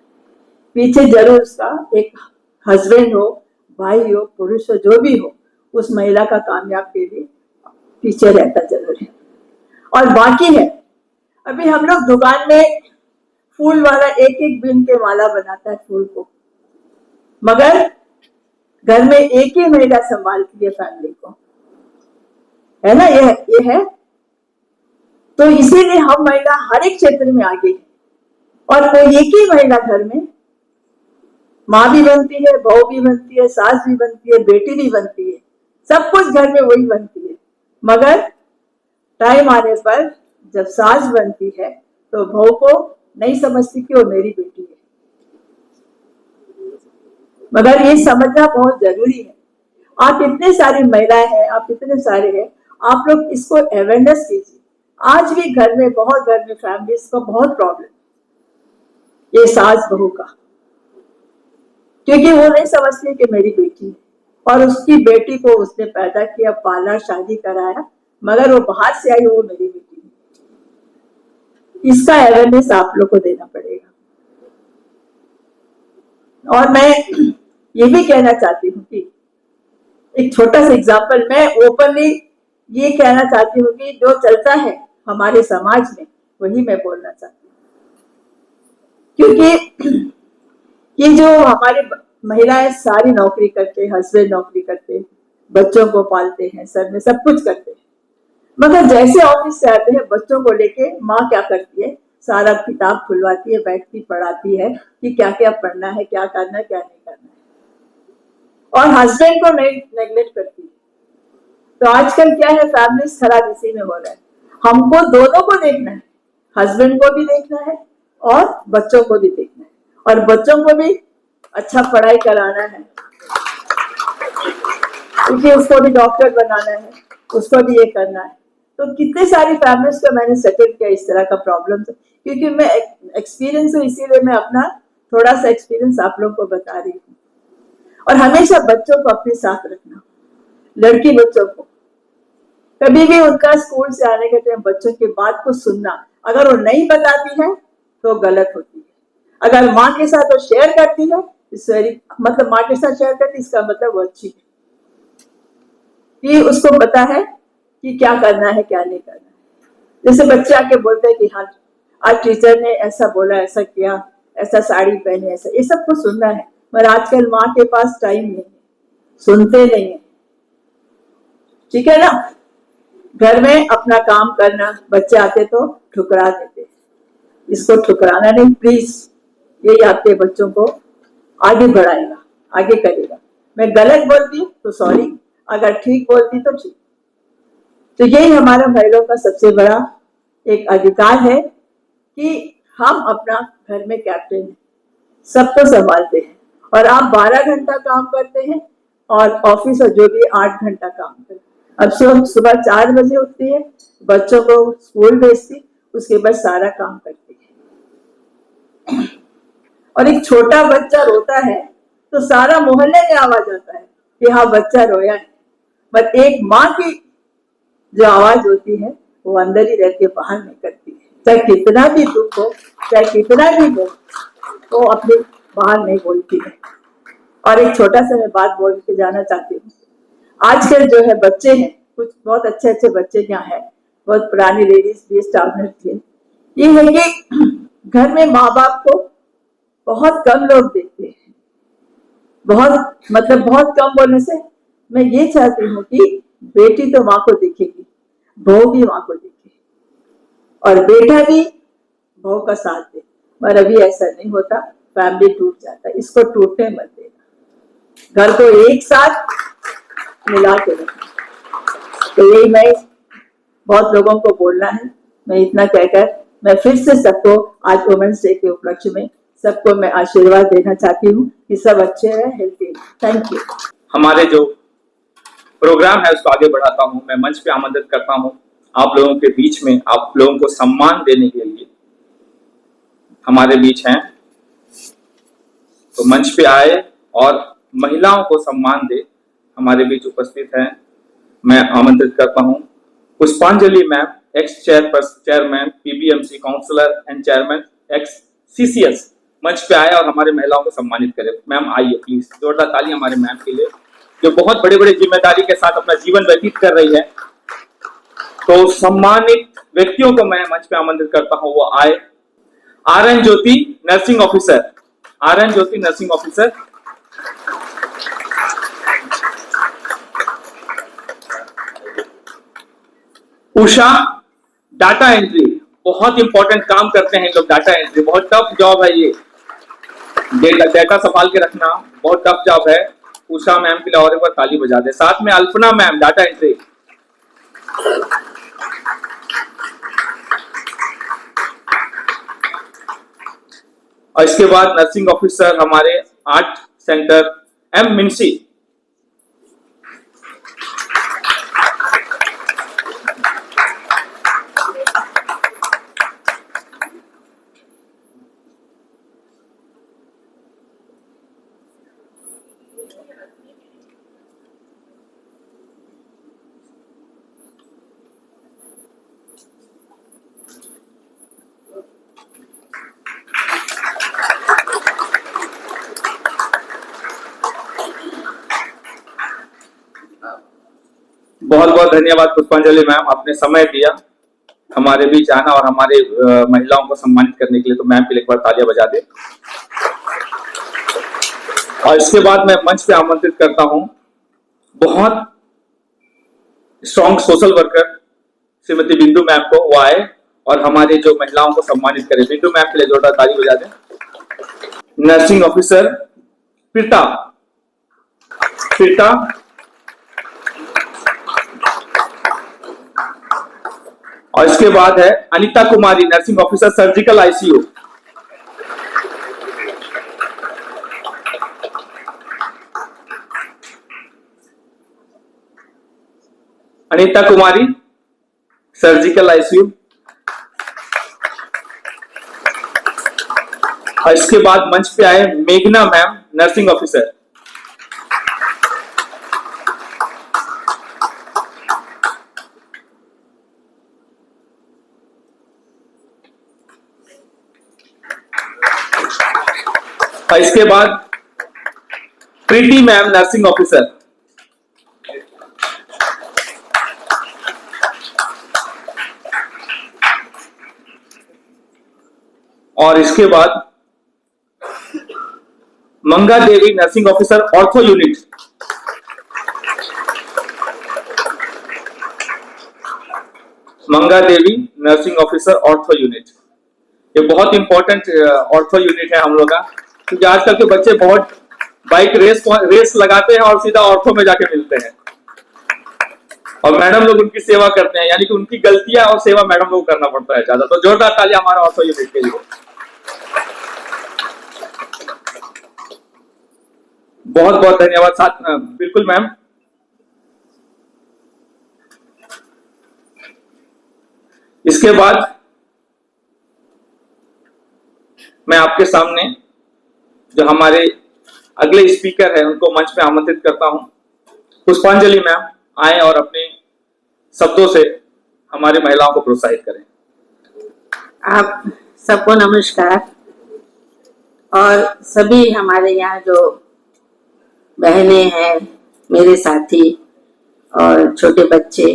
S4: पीछे जरूर उसका एक हस्बैंड हो, भाई हो, पुरुष हो, जो भी हो, उस महिला का कामयाब के लिए पीछे रहता जरूर है। और बाकी है, अभी हम लोग दुकान में फूल वाला एक एक बिन के माला बनाता है फूल को, मगर घर में एक ही महिला संभालती है फैमिली को, है ना, ये है। तो इसीलिए हम महिला हर एक क्षेत्र में आगे है, और कोई एक ही महिला घर में माँ भी बनती है, बहू भी बनती है, सास भी बनती है, बेटी भी बनती है, सब कुछ घर में वही बनती है। मगर टाइम आने पर जब सास बनती है तो बहू को नहीं समझती कि वो मेरी बेटी है, मगर ये समझना बहुत जरूरी है। आप इतने सारी महिलाएं हैं, आप इतने सारे हैं, आप लोग इसको अवेयरनेस कीजिए। आज भी घर में बहुत, घर में फैमिलीज को बहुत प्रॉब्लम ये सास बहू का, क्योंकि वो नहीं समझती कि मेरी बेटी है, और उसकी बेटी को उसने पैदा किया, पाला, शादी कराया, मगर वो बाहर से आई, वो मेरी बेटी है। इसका अवेयरनेस आप लोग को देना पड़ेगा। और मैं ये भी कहना चाहती हूँ कि एक छोटा सा एग्जाम्पल, मैं ओपनली ये कहना चाहती हूँ कि जो चलता है हमारे समाज में वही मैं बोलना चाहती हूँ, क्योंकि ये जो हमारे महिलाएं सारी नौकरी करते, हस्बैंड नौकरी करते, बच्चों को पालते हैं, सर में सब कुछ करते हैं, मगर जैसे ऑफिस से आते हैं बच्चों को लेके माँ क्या करती है, सारा किताब खुलवाती है, बैठती पढ़ाती है कि क्या क्या पढ़ना है, क्या करना है, क्या नहीं करना है, और हस्बैंड को नहीं नेग्लेक्ट करती है। तो आजकल क्या है, फैमिलीज खराब इसी में हो रहा है। हमको दोनों को देखना है, हस्बैंड को भी देखना है और बच्चों को भी देखना है, और बच्चों को भी अच्छा पढ़ाई कराना है, क्योंकि उसको भी डॉक्टर बनाना है, उसको भी ये करना है। तो कितने सारी फैमिलीज को मैंने सेटल किया इस तरह का प्रॉब्लम से, क्योंकि मैं एक्सपीरियंस हूँ, इसीलिए मैं अपना थोड़ा सा एक्सपीरियंस आप लोग को बता रही हूँ। और हमेशा बच्चों को अपने साथ रखना, लड़की बच्चों को कभी भी उनका स्कूल से आने के टाइम बच्चों की बात को सुनना, अगर वो नहीं बताती है तो गलत होती है, अगर माँ के साथ वो शेयर करती है, मतलब माँ के साथ शेयर करती, इसका मतलब वो अच्छी है, कि उसको पता है कि क्या करना है, क्या नहीं करना है। जैसे बच्चे आके बोलते हैं कि हाँ आज टीचर ने ऐसा बोला, ऐसा किया, ऐसा साड़ी पहने, ऐसा, ये सब कुछ सुनना है, पर आजकल माँ के पास टाइम नहीं है, सुनते नहीं है, ठीक है ना। घर में अपना काम करना, बच्चे आते तो ठुकरा देते, इसको ठुकराना नहीं प्लीज, यही आपके बच्चों को आगे बढ़ाएगा, आगे करेगा। मैं गलत बोलती तो सॉरी, अगर ठीक बोलती तो ठीक। तो यही हमारा महिलाओं का सबसे बड़ा एक अधिकार है कि हम अपना घर में कैप्टन हैं, सबको संभालते हैं, और आप 12 घंटा काम करते हैं, और ऑफिस और जो भी 8 घंटा काम करे। अब सुबह 4 बजे उठती है, बच्चों को स्कूल भेजती, उसके बाद सारा काम करती है। और एक छोटा बच्चा रोता है तो सारा मोहल्ले में आवाज आता है कि हाँ बच्चा रोया है, पर एक माँ की जो आवाज होती है वो अंदर ही रह के बाहर नहीं करती है। चाहे कितना भी दुख हो, चाहे कितना भी हो, वो अपने बाहर नहीं बोलती है। और एक छोटा सा मैं बात बोल के जाना चाहती हूँ। आजकल जो है बच्चे हैं, कुछ बहुत अच्छे अच्छे बच्चे यहाँ हैं, बहुत पुरानी लेडीज भी स्टाफ नर्स थे। ये है कि घर में माँ बाप को बहुत कम लोग देखते हैं। बहुत कम बोलने से मैं ये चाहती हूँ कि बेटी तो माँ को देखेगी, बहू भी माँ को देखे और बेटा भी बहू का साथ दे। पर अभी ऐसा नहीं होता, फैमिली टूट जाता है। इसको टूटने मत देना, घर को एक साथ मिला के रखना। तो यही मैं बहुत लोगों को बोलना है। मैं इतना कहकर मैं फिर से सबको आज वुमेन्स डे के उपलक्ष्य में सबको मैं आशीर्वाद देना चाहती हूँ कि सब अच्छे रहे, हेल्थी। Thank you.
S1: हमारे जो प्रोग्राम है उसको आगे बढ़ाता हूँ। मैं मंच पे आमंत्रित करता हूँ आप लोगों के बीच में, आप लोगों को सम्मान देने के लिए हमारे बीच हैं, तो मंच पे आए और महिलाओं को सम्मान दे। हमारे बीच उपस्थित हैं, मैं आमंत्रित करता हूँ Pushpanjali ma'am, ex chairman PBMC councillor and chairman ex CCS, मंच पे आए और हमारे महिलाओं को सम्मानित करें। मैम आइए प्लीज, जोरदार ताली हमारे मैम के लिए जो बहुत बड़े बड़े जिम्मेदारी के साथ अपना जीवन व्यतीत कर रही है। तो सम्मानित व्यक्तियों को मैं मंच पे आमंत्रित करता हूँ, वो आए। आरएन ज्योति नर्सिंग ऑफिसर, आरएन ज्योति nursing officer. Usha data entry, बहुत इंपॉर्टेंट काम करते हैं लोग, डाटा एंट्री बहुत टफ जॉब है ये, डेटा संभाल के रखना बहुत टफ जॉब है। उषा मैम के लिए और एक बार ताली बजा दे। साथ में अल्पना मैम डाटा एंट्री, और इसके बाद नर्सिंग ऑफिसर हमारे 8 सेंटर एम मिंसी। बहुत बहुत धन्यवाद पुष्पांजलि मैम, आपने समय दिया हमारे बीच आना और हमारे महिलाओं को सम्मानित करने के लिए। तो मैम के लिए एक बार तालियां बजा दे। और इसके बाद मैं मंच पे आमंत्रित करता हूं बहुत स्ट्रॉन्ग सोशल वर्कर श्रीमती बिंदु मैम को, वो आए और हमारे जो महिलाओं को सम्मानित करें। बिंदु मैम के लिए जोरदार ताली बजा दें। नर्सिंग ऑफिसर प्रीता, और इसके बाद है Anita Kumari nursing officer surgical ICU. Anita Kumari surgical ICU. और इसके बाद मंच पे आए मेघना मैम नर्सिंग ऑफिसर। और इसके बाद प्रीति मैम नर्सिंग ऑफिसर। और इसके बाद मंगा देवी नर्सिंग ऑफिसर ऑर्थो यूनिट। मंगा देवी नर्सिंग ऑफिसर ऑर्थो यूनिट, ये बहुत इंपॉर्टेंट ऑर्थो यूनिट है हम लोग का, क्योंकि आजकल के बच्चे बहुत बाइक रेस लगाते हैं और सीधा ऑर्थो में जाके मिलते हैं और मैडम लोग उनकी सेवा करते हैं, यानी कि उनकी गलतियां और सेवा मैडम लोग करना पड़ता है ज्यादा। तो जोरदार ताली हमारा ऑर्थो यूनिट के लिए। बहुत बहुत धन्यवाद साथ। बिल्कुल मैम। इसके बाद मैं आपके सामने जो हमारे अगले स्पीकर है उनको मंच पे आमंत्रित करता हूं। पुष्पांजलि मैम आए और अपने शब्दों से हमारी महिलाओं को प्रोत्साहित करें।
S3: आप सबको नमस्कार। और सभी हमारे यहाँ जो बहनें हैं, मेरे साथी और छोटे बच्चे,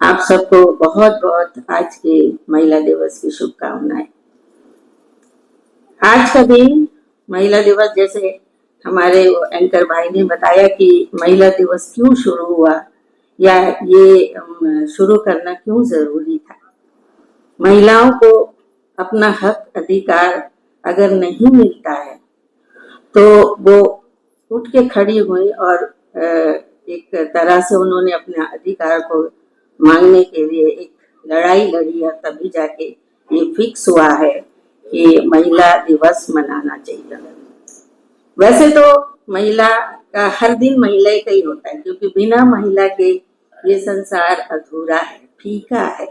S3: आप सबको बहुत बहुत आज के महिला दिवस की शुभकामनाएं। आज का दिन महिला दिवस, जैसे हमारे एंकर भाई ने बताया कि महिला दिवस क्यों शुरू हुआ या ये शुरू करना क्यों जरूरी था। महिलाओं को अपना हक अधिकार अगर नहीं मिलता है तो वो उठ के खड़ी हुई और एक तरह से उन्होंने अपने अधिकार को मांगने के लिए एक लड़ाई लड़ी और तभी जाके ये फिक्स हुआ है कि महिला दिवस मनाना चाहिए। वैसे तो महिला का हर दिन महिला का ही होता है, क्योंकि बिना महिला के ये संसार अधूरा है, फीका है,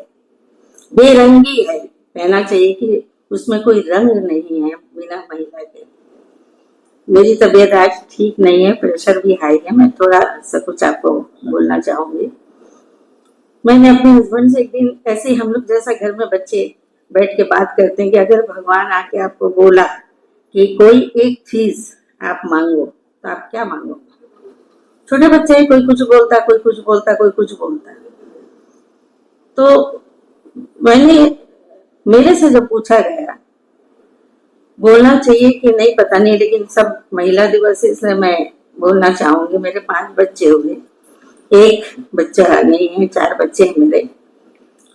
S3: बेरंगी है। कहना चाहिए कि उसमें कोई रंग नहीं है बिना महिला के। मेरी तबीयत आज ठीक नहीं है, प्रेशर भी हाई है। मैं थोड़ा सा कुछ आपको बोलना चाहूंगी। मैंने अपने हस्बैंड से एक दिन ऐसे, हम लोग जैसा घर में बच्चे बैठ के बात करते हैं कि अगर भगवान आके आपको बोला कि कोई एक चीज आप मांगो तो आप क्या मांगोगे। छोटे बच्चे, कोई कुछ बोलता, कोई कुछ बोलता, कोई कुछ बोलता। तो मेरे से जब पूछा गया, बोलना चाहिए कि नहीं पता नहीं, लेकिन सब महिला दिवस है इसलिए मैं बोलना चाहूंगी। मेरे 5 बच्चे हुए, एक बच्चा नहीं है, 4 बच्चे हैं मेरे।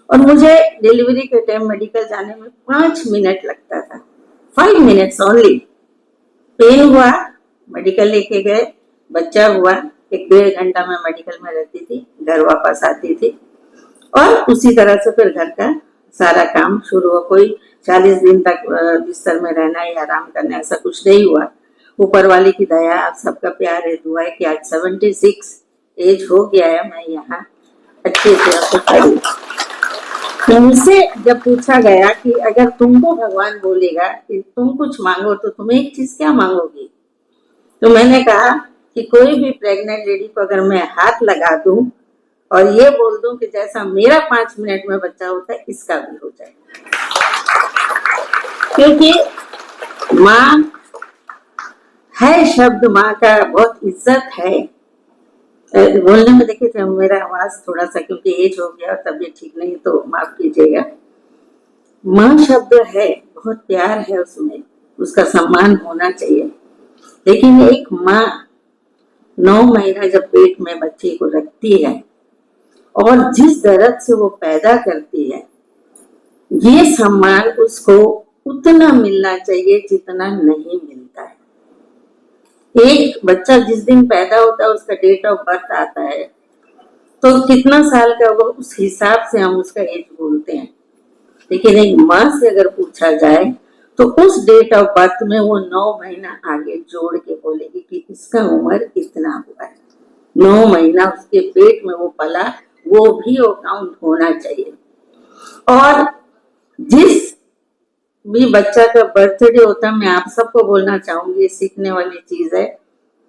S3: और मुझे डिलीवरी के टाइम मेडिकल जाने में 5 मिनट लगता था, 5 मिनट्स ओनली। पेन हुआ, मेडिकल लेके गए, बच्चा हुआ, 1-1.5 घंटा मैं मेडिकल में रहती थी, घर वापस आती थी और उसी तरह से फिर घर का सारा काम शुरू हुआ। कोई 40 दिन तक बिस्तर में रहना या आराम करना ऐसा कुछ नहीं हुआ। ऊपर वाले की दया, आप सबका प्यार है, दुआ है कि आज 76 एज हो गया है, मैं यहाँ अच्छे से खड़ी। तुमसे जब पूछा गया कि अगर तुमको भगवान बोलेगा कि तुम कुछ मांगो तो तुम एक चीज क्या मांगोगी, तो मैंने कहा कि कोई भी प्रेग्नेंट लेडी को अगर मैं हाथ लगा दूं और ये बोल दूं कि जैसा मेरा 5 मिनट में बच्चा होता है इसका भी हो जाए। क्योंकि माँ है शब्द, माँ का बहुत इज्जत है। बोलने में देखिए थे मेरा आवाज थोड़ा सा, क्योंकि एज हो गया और तबीयत ठीक नहीं तो माफ कीजिएगा। माँ शब्द है, बहुत प्यार है उसमें, उसका सम्मान होना चाहिए। लेकिन एक माँ 9 महीना जब पेट में बच्चे को रखती है और जिस दर्द से वो पैदा करती है, ये सम्मान उसको उतना मिलना चाहिए जितना नहीं मिलता है। एक बच्चा जिस दिन पैदा होता है उसका डेट ऑफ बर्थ आता है, तो कितना साल का होगा उस हिसाब से हम उसका एज बोलते हैं। लेकिन एक माँ से अगर पूछा जाए तो उस डेट ऑफ बर्थ में वो 9 महीना आगे जोड़ के बोलेगी कि इसका उम्र इतना हुआ है। 9 महीना उसके पेट में वो पला, वो भी वो काउंट होना चाहिए। और जिस भी बच्चा का बर्थडे होता है, मैं आप सबको बोलना चाहूंगी, सीखने वाली चीज है।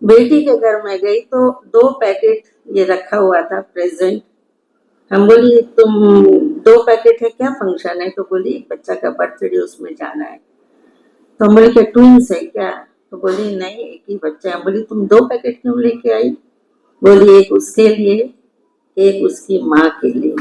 S3: बेटी के घर में गई तो 2 पैकेट ये रखा हुआ था प्रेजेंट। हम बोली तुम 2 पैकेट है, क्या फंक्शन है? तो बोली एक बच्चा का बर्थडे उसमें जाना है। तो हम बोले क्या ट्विंस है क्या? तो बोली नहीं, एक ही बच्चा है। बोली तुम 2 पैकेट क्यों लेके आई? बोली एक उसके लिए, एक उसकी माँ के लिए।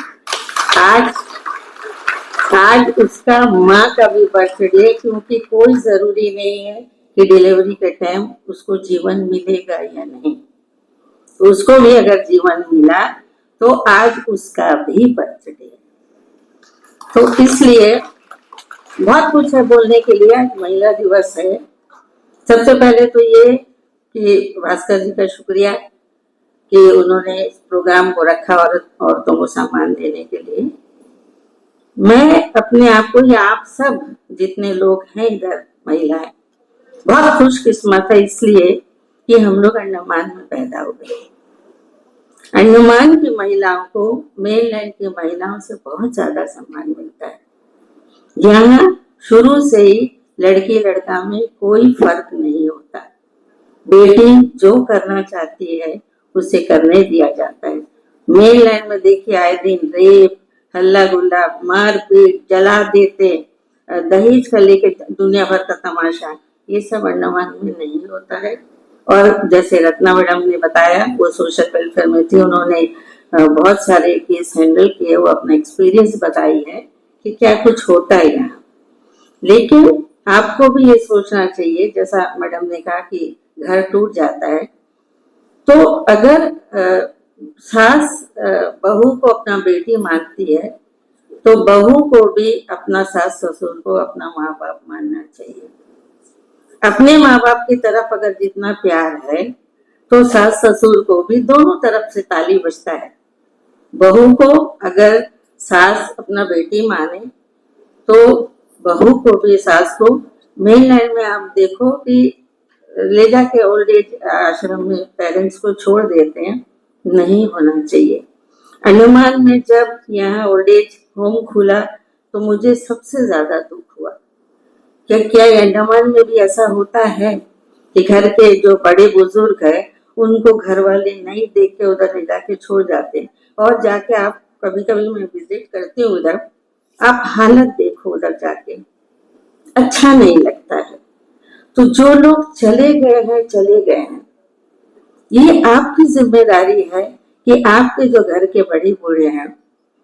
S3: आज उसका माँ का भी बर्थडे, क्योंकि कोई जरूरी नहीं है कि डिलीवरी के टाइम उसको जीवन मिलेगा या नहीं। तो उसको भी अगर जीवन मिला तो आज उसका भी बर्थडे है। तो इसलिए बहुत कुछ है बोलने के लिए। आज महिला दिवस है। सबसे पहले तो ये कि भास्कर जी का शुक्रिया कि उन्होंने इस प्रोग्राम को रखा और औरतों को सम्मान देने के लिए। मैं अपने आप को या आप सब जितने लोग हैं इधर महिलाएं बहुत खुशकिस्मत है, इसलिए
S5: कि हम लोग अंडमान में पैदा हो गए। अंडमान की महिलाओं को मेनलैंड की महिलाओं से बहुत ज्यादा सम्मान मिलता है। यहाँ शुरू से ही लड़की लड़का में कोई फर्क नहीं होता। बेटी जो करना चाहती है उसे करने दिया जाता है। मेनलैंड में देखिए आए दिन रेप, हल्ला गुल्ला, मारपीट, जला देते, दहेज का लेके दुनिया भर का तमाशा, ये सब अंडमान में नहीं होता है। और जैसे रत्ना मैडम ने बताया, वो सोशल वेलफेयर में थी, उन्होंने बहुत सारे केस हैंडल किए, वो अपना एक्सपीरियंस बताई है कि क्या कुछ होता है यहाँ। लेकिन आपको भी ये सोचना चाहिए, जैसा मैडम ने कहा कि घर टूट जाता है, तो अगर सास बहू को अपना बेटी मानती है तो बहू को भी अपना सास ससुर को अपना माँ बाप मानना चाहिए। अपने माँ बाप की तरफ अगर जितना प्यार है तो सास ससुर को भी दोनों तरफ से ताली बजता है। बहू को अगर सास अपना बेटी माने तो बहू को भी सास को, मेनलैंड में आप देखो कि ले जाके ओल्ड एज आश्रम में पेरेंट्स को छोड़ देते हैं, नहीं होना चाहिए। अंडमान में जब यहाँ ओल्ड एज होम खुला तो मुझे सबसे ज्यादा दुख हुआ। क्या अंडमान में भी ऐसा होता है कि घर के जो बड़े बुजुर्ग है उनको घर वाले नहीं देख के उधर ले जाके छोड़ जाते हैं, और जाके आप कभी कभी मैं विजिट करती हूँ उधर, आप हालत देखो उधर जाके, अच्छा नहीं लगता है। तो जो लोग चले गए हैं, ये आपकी जिम्मेदारी है कि आपके जो घर के बड़े बूढ़े हैं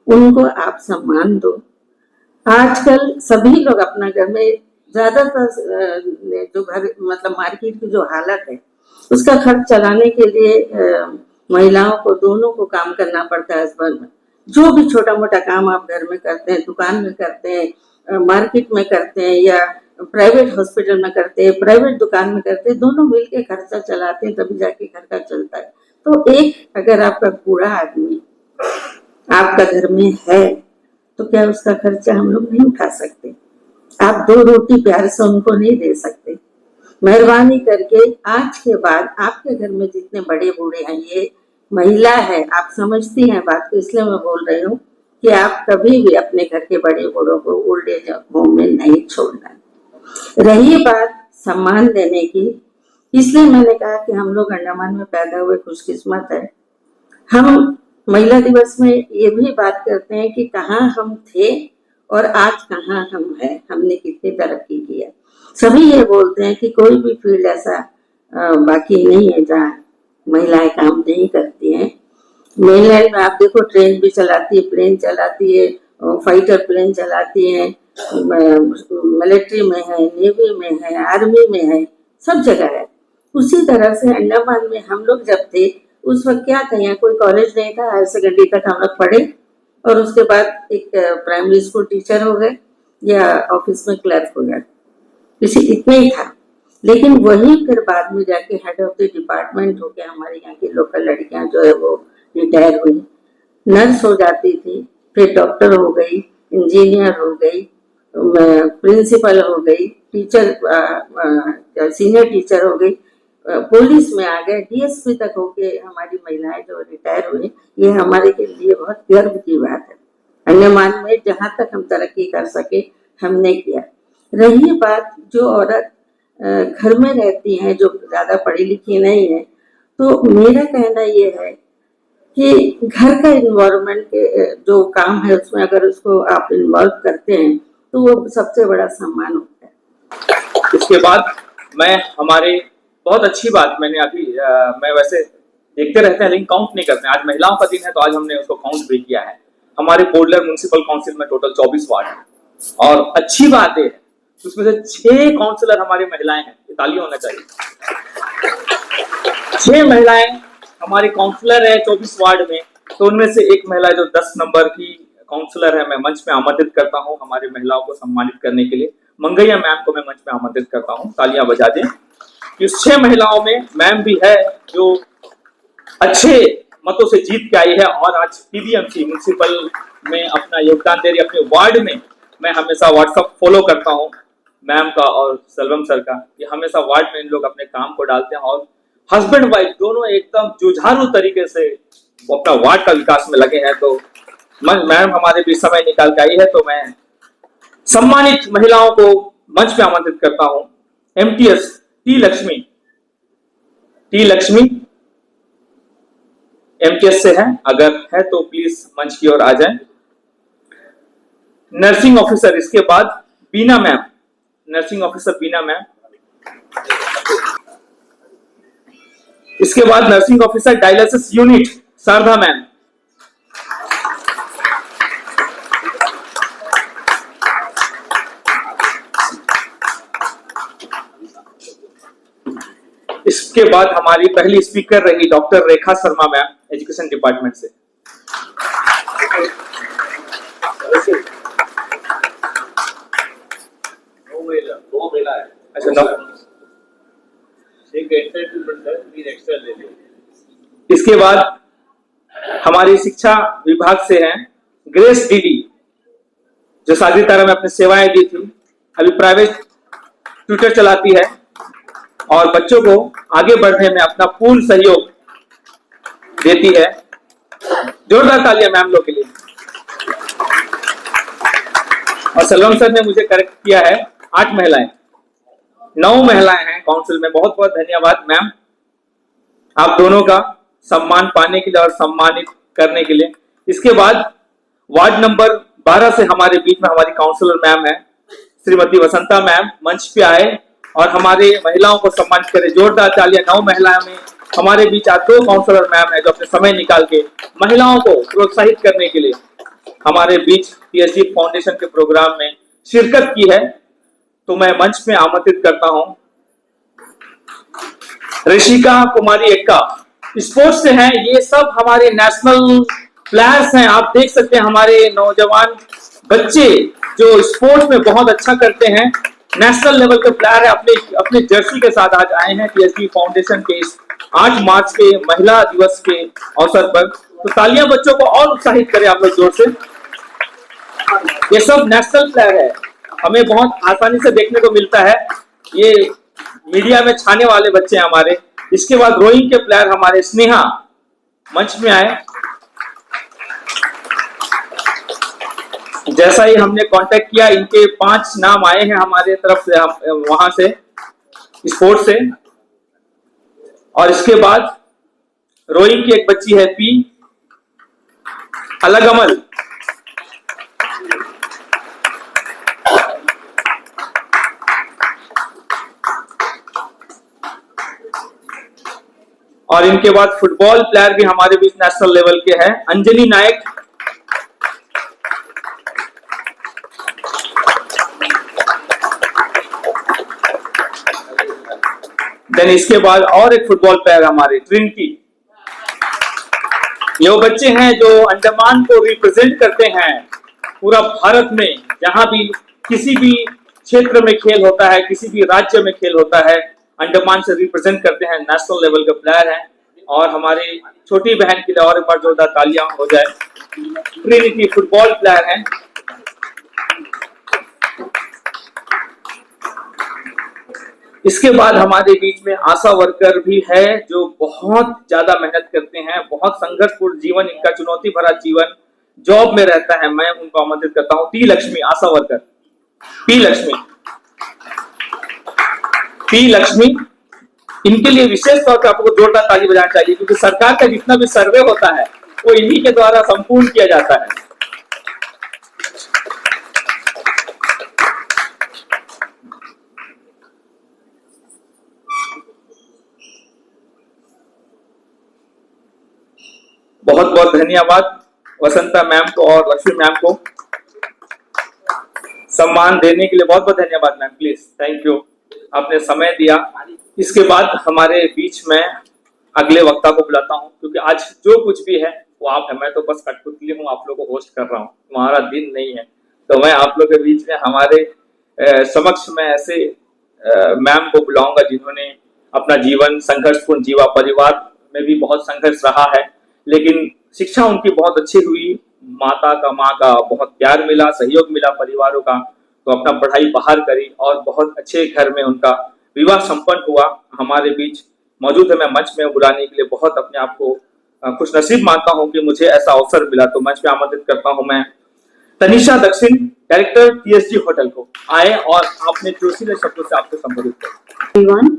S5: उनको आप सम्मान दो। आजकल सभी लोग अपना घर में, ज्यादातर जो घर मतलब मार्केट की जो हालत है उसका खर्च चलाने के लिए महिलाओं को दोनों को काम करना पड़ता है। हस्बैंड में जो भी छोटा मोटा काम आप घर में करते हैं, दुकान में करते हैं, मार्केट में करते हैं, या प्राइवेट हॉस्पिटल में करते हैं, प्राइवेट दुकान में करते हैं, दोनों मिलके खर्चा चलाते हैं, तभी जाके घर का चलता है। तो एक अगर आपका बूढ़ा आदमी आपका घर में है तो क्या उसका खर्चा हम लोग नहीं उठा सकते? आप 2 रोटी प्यार से उनको नहीं दे सकते? मेहरबानी करके आज के बाद आपके घर में जितने बड़े बूढ़े हैं, ये महिला है, आप समझती हैं बात को, इसलिए मैं बोल रही हूँ कि आप कभी भी अपने घर के बड़े बूढ़ों को ओल्ड एज होम में नहीं छोड़ना। रही बात सम्मान देने की, इसलिए मैंने कहा कि हम लोग अंडमान में पैदा हुए खुशकिस्मत है। हम महिला दिवस में ये भी बात करते हैं कि कहाँ हम थे और आज कहाँ हम हैं, हमने कितनी तरक्की की है। सभी ये बोलते हैं कि कोई भी फील्ड ऐसा बाकी नहीं है जहाँ महिलाएं काम नहीं करती हैं। मेनलैंड में आप देखो ट्रेन भी चलाती है, प्लेन चलाती है, फाइटर प्लेन चलाती है, मिलिट्री में है, नेवी में है, आर्मी में है, सब जगह है। उसी तरह से अंडमान में हम लोग जब थे उस वक्त क्या था, यहाँ कोई कॉलेज नहीं था, हायर सेकेंडरी तक हम लोग पढ़े और उसके बाद एक प्राइमरी स्कूल टीचर हो गए या ऑफिस में क्लर्क हो गए, इतना ही था। लेकिन वही फिर बाद में जाके हेड ऑफ द डिपार्टमेंट हो गया। हमारे यहाँ की लोकल लड़कियां जो है वो रिटायर हुई, नर्स हो जाती थी, फिर डॉक्टर हो गई, इंजीनियर हो गई, प्रिंसिपल हो गई, टीचर सीनियर टीचर हो गई, पुलिस में आ गए, डीएसपी तक होके हमारी महिलाएं जो रिटायर हुई। ये हमारे के लिए बहुत गर्व की बात है। अंडमान में जहां तक हम तरक्की कर सके हमने किया। रही बात जो औरत घर में रहती हैं, जो ज्यादा पढ़ी लिखी नहीं है, तो मेरा कहना ये है कि घर का इन्वायरमेंट के जो काम है उसमें अगर उसको आप इन्वॉल्व करते हैं तो वो सबसे बड़ा सम्मान होता है।
S1: उसके बाद मैं हमारे बहुत अच्छी बात मैंने अभी मैं वैसे देखते रहते हैं लेकिन काउंट नहीं करते हैं। आज महिलाओं का दिन है तो आज हमने उसको काउंट भी किया है। हमारे पोर्टलैंड म्युनिसिपल काउंसिल में टोटल 24 वार्ड है और अच्छी बात है उसमें से 6 काउंसलर हमारी महिलाएं हैं। तालियां होना चाहिए। 6 महिलाएं हमारे काउंसलर है 24 वार्ड में। तो उनमें से एक महिला जो 10 नंबर की काउंसलर है, मैं मंच में आमंत्रित करता हूं हमारी महिलाओं को सम्मानित करने के लिए। मंगैया मैम को मैं मंच में आमंत्रित करता हूं, तालियां बजा दें। इस 6 महिलाओं में मैम भी है जो अच्छे मतों से जीत के आई है और आज पीबीएमसी म्युनिसिपल में अपना योगदान दे रही है। अपने वार्ड में मैं हमेशा व्हाट्सएप फॉलो करता हूं मैम का और सेल्वम सर का, ये हमेशा वार्ड में इन लोग अपने काम को डालते हैं और हस्बैंड वाइफ दोनों एकदम जुझारू तरीके से वो अपना वार्ड का विकास में लगे हैं। तो मैम हमारे भी समय निकाल के आई है, तो मैं सम्मानित महिलाओं को मंच पे आमंत्रित करता हूं। MTS टी लक्ष्मी MTS से है, अगर है तो प्लीज मंच की ओर आ जाए। नर्सिंग ऑफिसर, इसके बाद Beena ma'am, nursing officer Beena ma'am. इसके बाद nursing officer dialysis unit Sharda ma'am. इसके बाद हमारी पहली स्पीकर रही doctor Rekha Sharma ma'am, education department से।
S2: दो महिला है।
S1: अच्छा,
S2: एक एंटरटेनमेंट है, 3 एक्स्ट्रा ले लो।
S1: इसके बाद हमारी शिक्षा विभाग से हैं ग्रेस दीदी, जो सागरी तारा में अपनी सेवाएं दी थी, अभी प्राइवेट ट्यूटर चलाती है और बच्चों को आगे बढ़ने में अपना पूर्ण सहयोग देती है। जोरदार तालियां मैम लोग के लिए। और सलमान सर ने मुझे करेक्ट किया है, 8 महिलाएं, 9 महिलाएं हैं काउंसिल में। बहुत बहुत धन्यवाद मैम, आप दोनों का सम्मान पाने के लिए और सम्मानित करने के लिए। इसके बाद वार्ड नंबर 12 से हमारे बीच में हमारी काउंसिलर मैम है श्रीमती वसंता मैम, मंच पे आए और हमारे महिलाओं को सम्मानित करें। जोरदार तालियां। 9 महिलाओं में हमारे बीच आज 2 काउंसिलर मैम है जो अपने समय निकाल के महिलाओं को प्रोत्साहित करने के लिए हमारे बीच TSG फाउंडेशन के प्रोग्राम में शिरकत की है। तो मैं मंच में आमंत्रित करता हूं ऋषिका कुमारी एक्का, स्पोर्ट्स से हैं। ये सब हमारे नेशनल प्लेयर्स हैं। आप देख सकते हैं हमारे नौजवान बच्चे जो स्पोर्ट्स में बहुत अच्छा करते हैं, नेशनल लेवल के प्लेयर है। अपने जर्सी के साथ आज आए हैं TSG फाउंडेशन के इस 8 मार्च के महिला दिवस के अवसर पर। तो तालियां बच्चों को और उत्साहित करें आप लोग जोर से। ये सब नेशनल प्लेयर है, हमें बहुत आसानी से देखने को मिलता है, ये मीडिया में छाने वाले बच्चे हैं हमारे। इसके बाद रोइंग के प्लेयर हमारे स्नेहा मंच में आए। जैसा ही हमने कांटेक्ट किया, इनके 5 नाम आए हैं हमारे तरफ से, वहां से स्पोर्ट्स से। और इसके बाद रोइंग की एक बच्ची है पी अलग अमल, और इनके बाद फुटबॉल प्लेयर भी हमारे बीच नेशनल लेवल के हैं अंजलि नायक। देन इसके बाद और एक फुटबॉल प्लेयर हमारे ट्रिनिटी। ये बच्चे हैं जो अंडमान को रिप्रेजेंट करते हैं पूरा भारत में। जहां भी किसी भी क्षेत्र में खेल होता है, किसी भी राज्य में खेल होता है, अंडमान से रिप्रेजेंट करते हैं, नेशनल लेवल के प्लेयर हैं। और हमारी छोटी बहन के लिए और एक बार जोरदार तालियां हो जाए। ट्रिनिटी फुटबॉल प्लेयर हैं। इसके बाद हमारे बीच में आशा वर्कर भी है जो बहुत ज्यादा मेहनत करते हैं, बहुत संघर्षपूर्ण जीवन इनका, चुनौती भरा जीवन, जॉब में रहता है। मैं उनको आमंत्रित करता हूं टी लक्ष्मी, आशा वर्कर पी लक्ष्मी। इनके लिए विशेष तौर पर आपको जोरदार ताली बजाना चाहिए, क्योंकि सरकार का जितना भी सर्वे होता है वो इन्हीं के द्वारा संपूर्ण किया जाता है। बहुत बहुत धन्यवाद वसंता मैम को और लक्ष्मी मैम को सम्मान देने के लिए। बहुत बहुत धन्यवाद मैम, प्लीज, थैंक यू, आपने समय दिया। इसके बाद हमारे बीच में अगले वक्ता को बुलाता हूं, क्योंकि आज जो कुछ भी है वो आप है, मैं तो बस कठपुतली हूं, आप लोग को होस्ट कर रहा हूं, तुम्हारा दिन नहीं है। तो मैं आप लोग के बीच में हमारे समक्ष में ऐसे मैम को बुलाऊंगा जिन्होंने अपना जीवन संघर्षपूर्ण जीवा, परिवार में भी बहुत संघर्ष रहा है, लेकिन शिक्षा उनकी बहुत अच्छी हुई। माँ का बहुत प्यार मिला, सहयोग मिला परिवारों का, तो अपना पढ़ाई बाहर करी और बहुत अच्छे घर में उनका विवाह संपन्न हुआ। हमारे बीच मौजूद है। मैं मंच में बुलाने के लिए बहुत अपने आप को खुश नसीब मानता हूं कि मुझे ऐसा अवसर मिला। तो मंच पे आमंत्रित करता हूं मैं तनिषा दक्षिण, डायरेक्टर TSG होटल को, आए और आपने जोशीले शब्दों से आपको संबोधित करें।
S6: एवरीवन,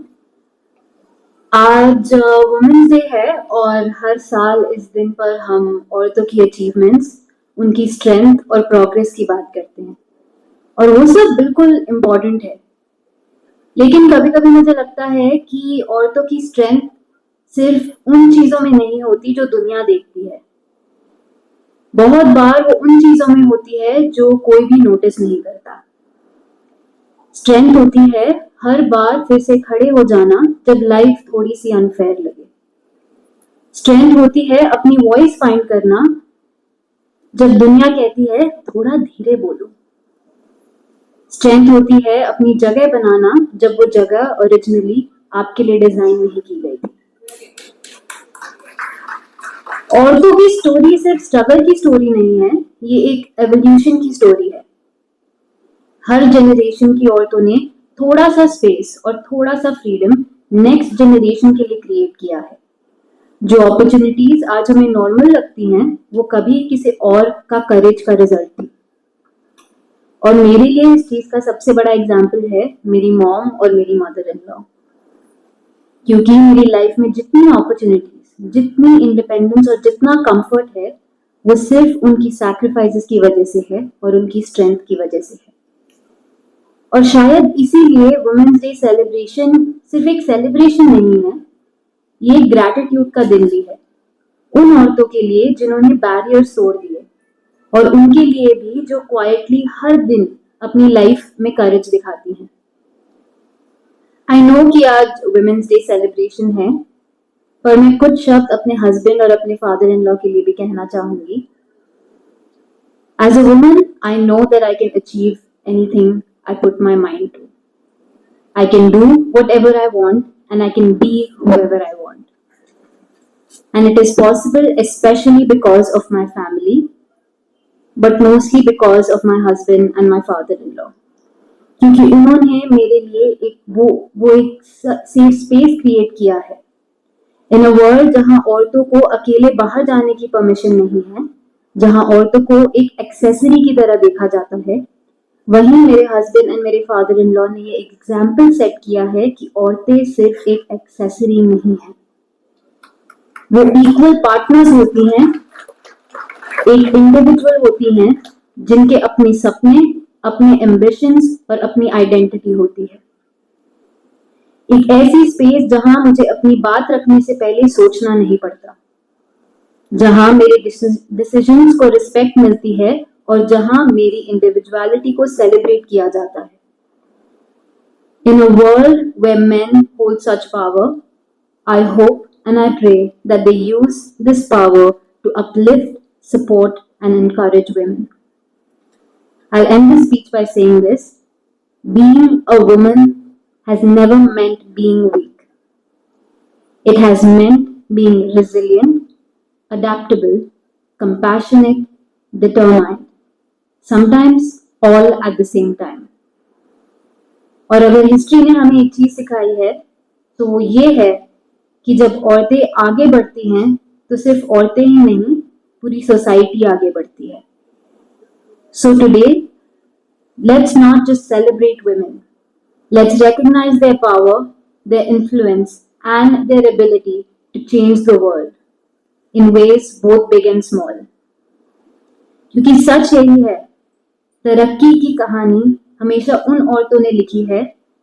S6: आज वुमेन्स डे है और हर साल इस दिन पर हम औरतों की अचीवमेंट्स, उनकी स्ट्रेंथ और प्रोग्रेस की बात करते हैं और वो सब बिल्कुल इम्पोर्टेंट है। लेकिन कभी कभी मुझे लगता है कि औरतों की स्ट्रेंथ सिर्फ उन चीजों में नहीं होती जो दुनिया देखती है। बहुत बार वो उन चीजों में होती है जो कोई भी नोटिस नहीं करता। स्ट्रेंथ होती है हर बार फिर से खड़े हो जाना जब लाइफ थोड़ी सी अनफेयर लगे। स्ट्रेंथ होती है अपनी वॉइस फाइंड करना जब दुनिया कहती है थोड़ा धीरे बोलो। स्ट्रेंथ होती है अपनी जगह बनाना जब वो जगह ओरिजिनली आपके लिए डिजाइन नहीं की गई थी। औरतों की स्टोरी सिर्फ स्ट्रगल की स्टोरी नहीं है, ये एक एवोल्यूशन की स्टोरी है। हर जनरेशन की औरतों ने थोड़ा सा स्पेस और थोड़ा सा फ्रीडम नेक्स्ट जनरेशन के लिए क्रिएट किया है। जो अपॉर्चुनिटीज आज हमें नॉर्मल लगती हैं वो कभी किसी और का करेज का रिजल्ट थी। और मेरे लिए इस चीज का सबसे बड़ा एग्जाम्पल है मेरी मॉम और मेरी मदर इन लॉ, क्योंकि मेरी लाइफ में जितनी अपॉर्चुनिटीज, जितनी इंडिपेंडेंस और जितना कंफर्ट है वो सिर्फ उनकी सैक्रिफाइसेस की वजह से है और उनकी स्ट्रेंथ की वजह से है। और शायद इसीलिए वुमेन्स डे सेलिब्रेशन सिर्फ एक सेलिब्रेशन नहीं है, ये ग्रैटिट्यूड का दिन भी है उन औरतों के लिए जिन्होंने बैरियर्स तोड़ दिए और उनके लिए भी जो क्वाइटली हर दिन अपनी लाइफ में करेज दिखाती हैं। आई नो कि आज वुमेन्स डे सेलिब्रेशन है, पर मैं कुछ शब्द अपने हस्बैंड और अपने फादर इन लॉ के लिए भी कहना चाहूंगी। As a woman I know that I can achieve anything I put my mind to. I can do whatever I want and I can be whoever I want. And it is possible especially because of my family, but mostly because of my husband and my father-in-law. क्योंकि उन्होंने मेरे लिए एक safe space create किया है। In a world जहां औरतों को अकेले बाहर जाने की परमिशन नहीं है, जहां औरतों को एक एक्सेसरी की तरह देखा जाता है, वहीं मेरे हस्बैंड एंड मेरे फादर इन लॉ ने ये एग्जाम्पल सेट किया है कि औरतें सिर्फ एक एक्सेसरी नहीं है, वो इक्वल पार्टनर्स होती हैं, एक इंडिविजुअल होती हैं जिनके अपने सपने, अपने एम्बिशंस और अपनी आइडेंटिटी होती है। एक ऐसी स्पेस जहां मुझे अपनी बात रखने से पहले सोचना नहीं पड़ता, जहां मेरे डिसीजंस को रिस्पेक्ट मिलती है और जहां मेरी इंडिविजुअलिटी को सेलिब्रेट किया जाता है। In a world where men hold such power, I hope and I pray that they use this power to uplift, support and encourage women. I'll end this speech by saying this: being a woman has never meant being weak. It has meant being resilient, adaptable, compassionate, determined. Sometimes all at the same time. और अगर history ने हमें एक चीज सिखाई है तो वो ये है कि जब औरतें आगे बढ़ती हैं तो सिर्फ औरतें ही नहीं, पूरी सोसाइटी आगे बढ़ती है। So today, let's not just celebrate women. Let's recognize their power, their influence, and their ability to change the world in ways both big and small. क्योंकि सच यही है, तरक्की की कहानी हमेशा उन औरतों ने लिखी है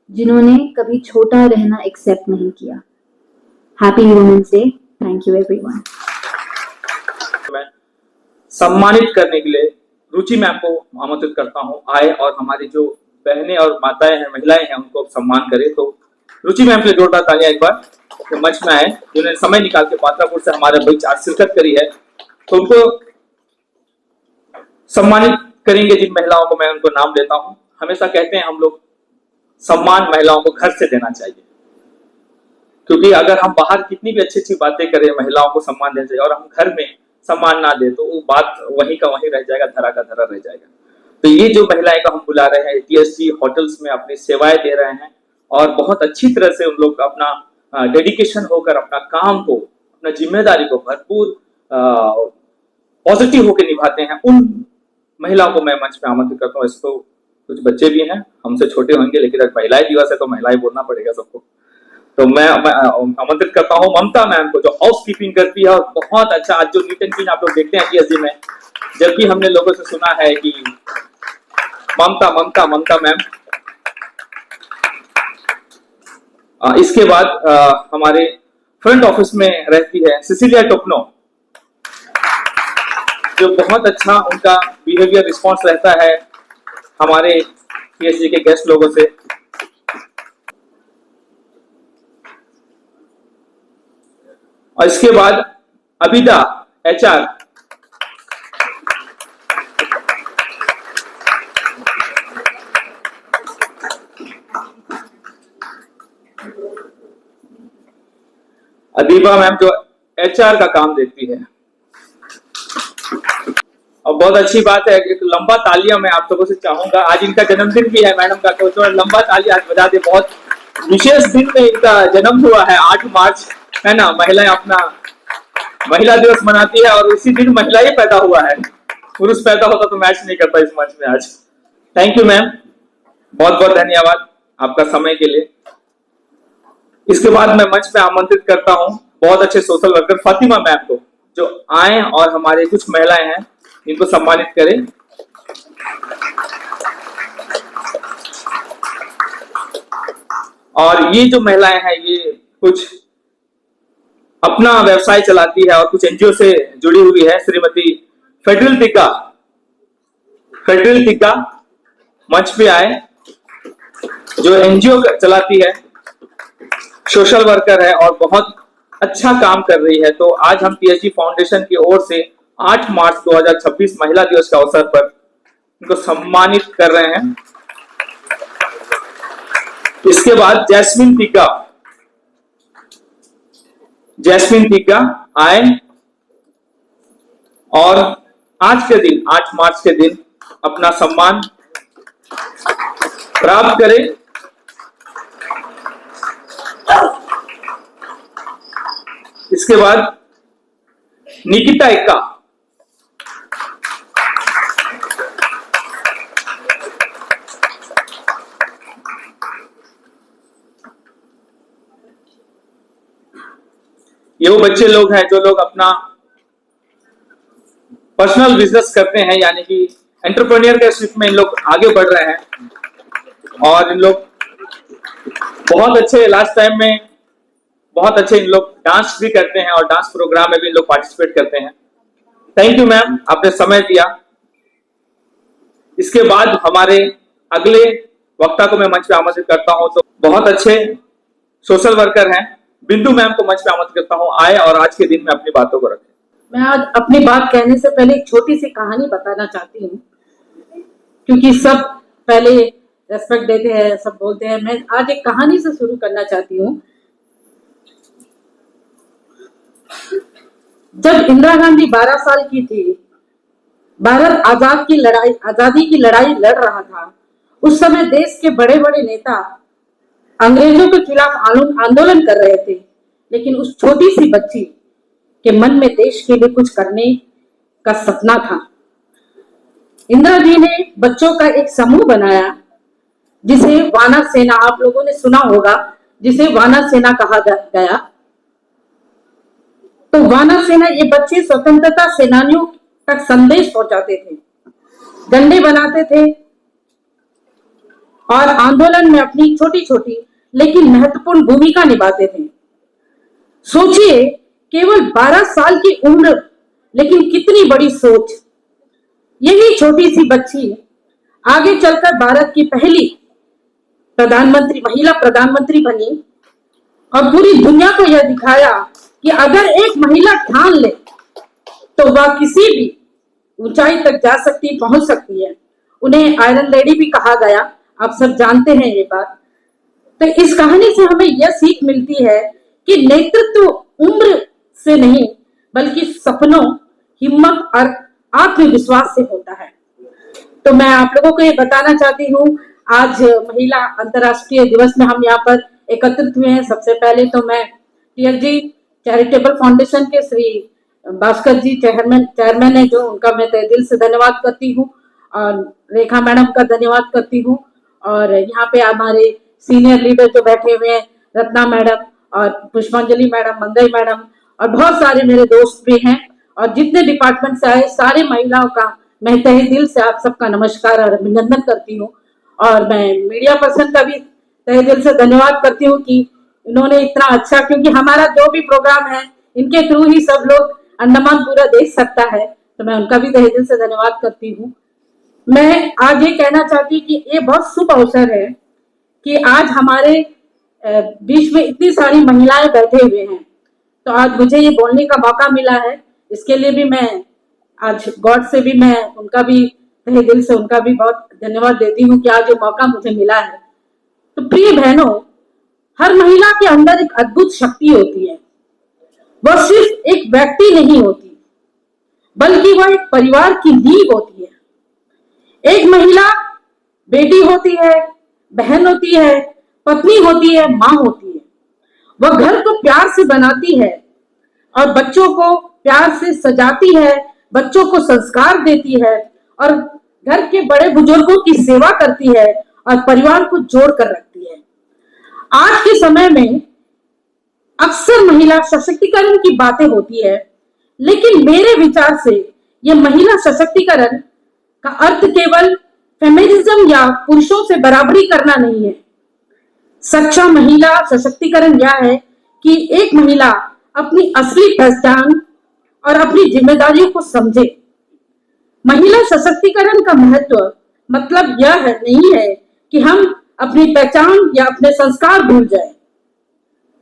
S6: जिन्होंने कभी छोटा रहना एक्सेप्ट नहीं किया। Happy women's day. Thank you everyone.
S1: मैं सम्मानित करने के लिए रुचि मैम को आमंत्रित करता हूं, आए और हमारी जो बहनें और माताएं हैं, महिलाएं हैं, उनको सम्मान करें। तो रुचि मैम के लिए जोरदार तालियां एक बार तो मंच में आए, जिन्होंने समय निकाल के पात्रापुर से हमारे बीच आज शिरकत करी है। तो उनको सम्मानित करेंगे जिन महिलाओं को, मैं उनको नाम लेता हूं। हमेशा कहते हैं हम लोग, सम्मान महिलाओं को घर से देना चाहिए, क्योंकि अगर हम बाहर कितनी भी अच्छी अच्छी बातें करें, महिलाओं को सम्मान देना चाहिए, और हम घर में सम्मान ना दे तो वो बात वहीं का वहीं रह जाएगा, धरा का धरा रह जाएगा। तो ये जो महिलाएं का हम बुला रहे हैं, TSG होटल्स में अपनी सेवाएं दे रहे हैं और बहुत अच्छी तरह से उन लोग अपना डेडिकेशन होकर अपना काम को, अपना जिम्मेदारी को भरपूर पॉजिटिव होकर निभाते हैं, उन महिलाओं को मैं मंच पे आमंत्रित करता हूँ। इसको कुछ बच्चे भी हैं, हमसे छोटे होंगे, लेकिन आज महिलाएं दिवस है तो महिलाएं बोलना पड़ेगा सबको। तो मैं आमंत्रित करता हूँ ममता मैम को, जो हाउस कीपिंग करती है और बहुत अच्छा, आज जो नीट एंड क्लीन आप लोग देखते हैं पीएचडी में, जब भी हमने लोगों से सुना है कि ममता मैम। इसके बाद हमारे फ्रंट ऑफिस में रहती है सिसिलिया टोपनो, जो बहुत अच्छा उनका बिहेवियर रिस्पॉन्स रहता है हमारे पीएचडी के गेस्ट लोगों से। और इसके बाद अबिदा एचआर, अदीबा मैम जो एचआर का काम देखती है। और बहुत अच्छी बात है, एक लंबा तालियां मैं आप लोगों से चाहूंगा, आज इनका जन्मदिन भी है मैडम का, तो लंबा तालियां आज बजा दे। बहुत विशेष दिन में इनका जन्म हुआ है, 8 मार्च है ना। महिलाएं अपना महिला दिवस मनाती है और उसी दिन महिला ही पैदा हुआ है, पुरुष पैदा होता तो मैच नहीं करता इस मंच में आज। थैंक यू मैम, बहुत बहुत धन्यवाद आपका समय के लिए। इसके बाद मैं मंच पे आमंत्रित करता हूं बहुत अच्छे सोशल वर्कर फातिमा मैम को, जो आए और हमारे कुछ महिलाएं हैं इनको सम्मानित करें। और ये जो महिलाएं हैं ये कुछ अपना व्यवसाय चलाती है और कुछ एनजीओ से जुड़ी हुई है। श्रीमती फेडरल टिक्का मंच पे आए, जो एनजीओ चलाती है, सोशल वर्कर है और बहुत अच्छा काम कर रही है। तो आज हम पीएचडी फाउंडेशन की ओर से 8 मार्च 2026 महिला दिवस के अवसर पर इनको सम्मानित कर रहे हैं। इसके बाद जैस्मिन टिक्का आए और आज के दिन 8 मार्च के दिन अपना सम्मान प्राप्त करें। इसके बाद निकिता एक्का, ये वो बच्चे लोग हैं जो लोग अपना पर्सनल बिजनेस करते हैं, यानी कि एंटरप्रेन्योरशिप में इन लोग आगे बढ़ रहे हैं और इन लोग बहुत अच्छे, लास्ट टाइम में बहुत अच्छे इन लोग डांस भी करते हैं और डांस प्रोग्राम में भी इन लोग पार्टिसिपेट करते हैं। थैंक यू मैम, आपने समय दिया। इसके बाद हमारे अगले वक्ता को मैं मंच पे आमंत्रित करता हूं, तो बहुत अच्छे सोशल वर्कर हैं, बिंदु मैम को मंच पे आमंत्रित करता हूं, आए और आज के दिन में अपनी बातों को रखें।
S3: मैं आज अपनी बात कहने से पहले एक छोटी सी कहानी बताना चाहती हूँ, क्योंकि सब पहले रेस्पेक्ट देते हैं, सब बोलते हैं। मैं आज एक कहानी से शुरू करना चाहती हूँ। जब इंदिरा गांधी 12 साल की थी, भारत आजादी की लड़ाई लड़ रहा था, उस समय देश के बड़े बड़े नेता अंग्रेजों के खिलाफ आंदोलन कर रहे थे, लेकिन उस छोटी सी बच्ची के मन में देश के लिए कुछ करने का सपना था। इंदिरा जी ने बच्चों का एक समूह बनाया जिसे वानर सेना, आप लोगों ने सुना होगा, जिसे वानर सेना कहा गया। तो वानर सेना, ये बच्चे स्वतंत्रता सेनानियों तक संदेश पहुंचाते थे, डंडे बनाते थे और आंदोलन में अपनी छोटी छोटी लेकिन महत्वपूर्ण भूमिका निभाते थे। सोचिए, केवल 12 साल की उम्र, लेकिन कितनी बड़ी सोच। यही छोटी सी बच्ची आगे चलकर भारत की पहली महिला प्रधानमंत्री बनी और पूरी दुनिया को यह दिखाया कि अगर एक महिला ठान ले तो वह किसी भी ऊंचाई तक जा सकती, पहुंच सकती है। उन्हें आयरन लेडी भी कहा गया, आप सब जानते हैं ये बात। तो इस कहानी से हमें यह सीख मिलती है कि नेतृत्व उम्र से नहीं, बल्कि सपनों, हिम्मत और आत्मविश्वास से होता है। तो मैं आप लोगों को ये बताना चाहती हूँ, आज महिला अंतर्राष्ट्रीय दिवस में हम यहाँ पर एकत्रित हुए हैं। सबसे पहले तो मैं टीएलजी चैरिटेबल फाउंडेशन के श्री भास्कर जी चेयरमैन है जो, उनका मैं तहे दिल से धन्यवाद करती हूँ, और रेखा मैडम का धन्यवाद करती हूँ, और यहाँ पे हमारे सीनियर लीडर जो बैठे हुए हैं, रत्ना मैडम और पुष्पांजलि मैडम, मंगई मैडम, और बहुत सारे मेरे दोस्त भी हैं, और जितने डिपार्टमेंट से आए सारे महिलाओं का मैं तहे दिल से आप सबका नमस्कार और अभिनंदन करती हूँ। और मैं मीडिया पर्सन का भी तहे दिल से धन्यवाद करती हूँ कि इन्होंने इतना अच्छा, क्योंकि हमारा जो भी प्रोग्राम है इनके थ्रू ही सब लोग अंडमान पूरा देख सकता है, तो मैं उनका भी तहे दिल से धन्यवाद करती हूँ। मैं आज ये कहना चाहती हूँ कि ये बहुत शुभ अवसर है कि आज हमारे बीच में इतनी सारी महिलाएं बैठे हुए हैं, तो आज मुझे ये बोलने का मौका मिला है, इसके लिए भी मैं आज गॉड से भी मैं उनका भी तहे दिल से उनका भी बहुत धन्यवाद देती हूँ कि आज ये मौका मुझे मिला है। तो प्रिय बहनों, हर महिला के अंदर एक अद्भुत शक्ति होती है। वह सिर्फ एक व्यक्ति नहीं होती, बल्कि वह एक परिवार की नींव होती है। एक महिला बेटी होती है, बहन होती है, पत्नी होती है, माँ होती है। वह घर को प्यार से बनाती है और बच्चों को प्यार से सजाती है, बच्चों को संस्कार देती है, और घर के बड़े बुजुर्गों की सेवा करती है और परिवार को जोड़ कर रखती है। आज के समय में अक्सर महिला सशक्तिकरण की बातें होती है, लेकिन मेरे विचार से यह महिला सशक्तिकरण का अर्थ केवल फेमिनिज्म या पुरुषों से बराबरी करना नहीं है। सच्चा महिला सशक्तिकरण यह है कि एक महिला अपनी असली पहचान और अपनी जिम्मेदारियों को समझे। महिला सशक्तिकरण का महत्व मतलब यह नहीं है कि हम अपनी पहचान या अपने संस्कार भूल जाएं।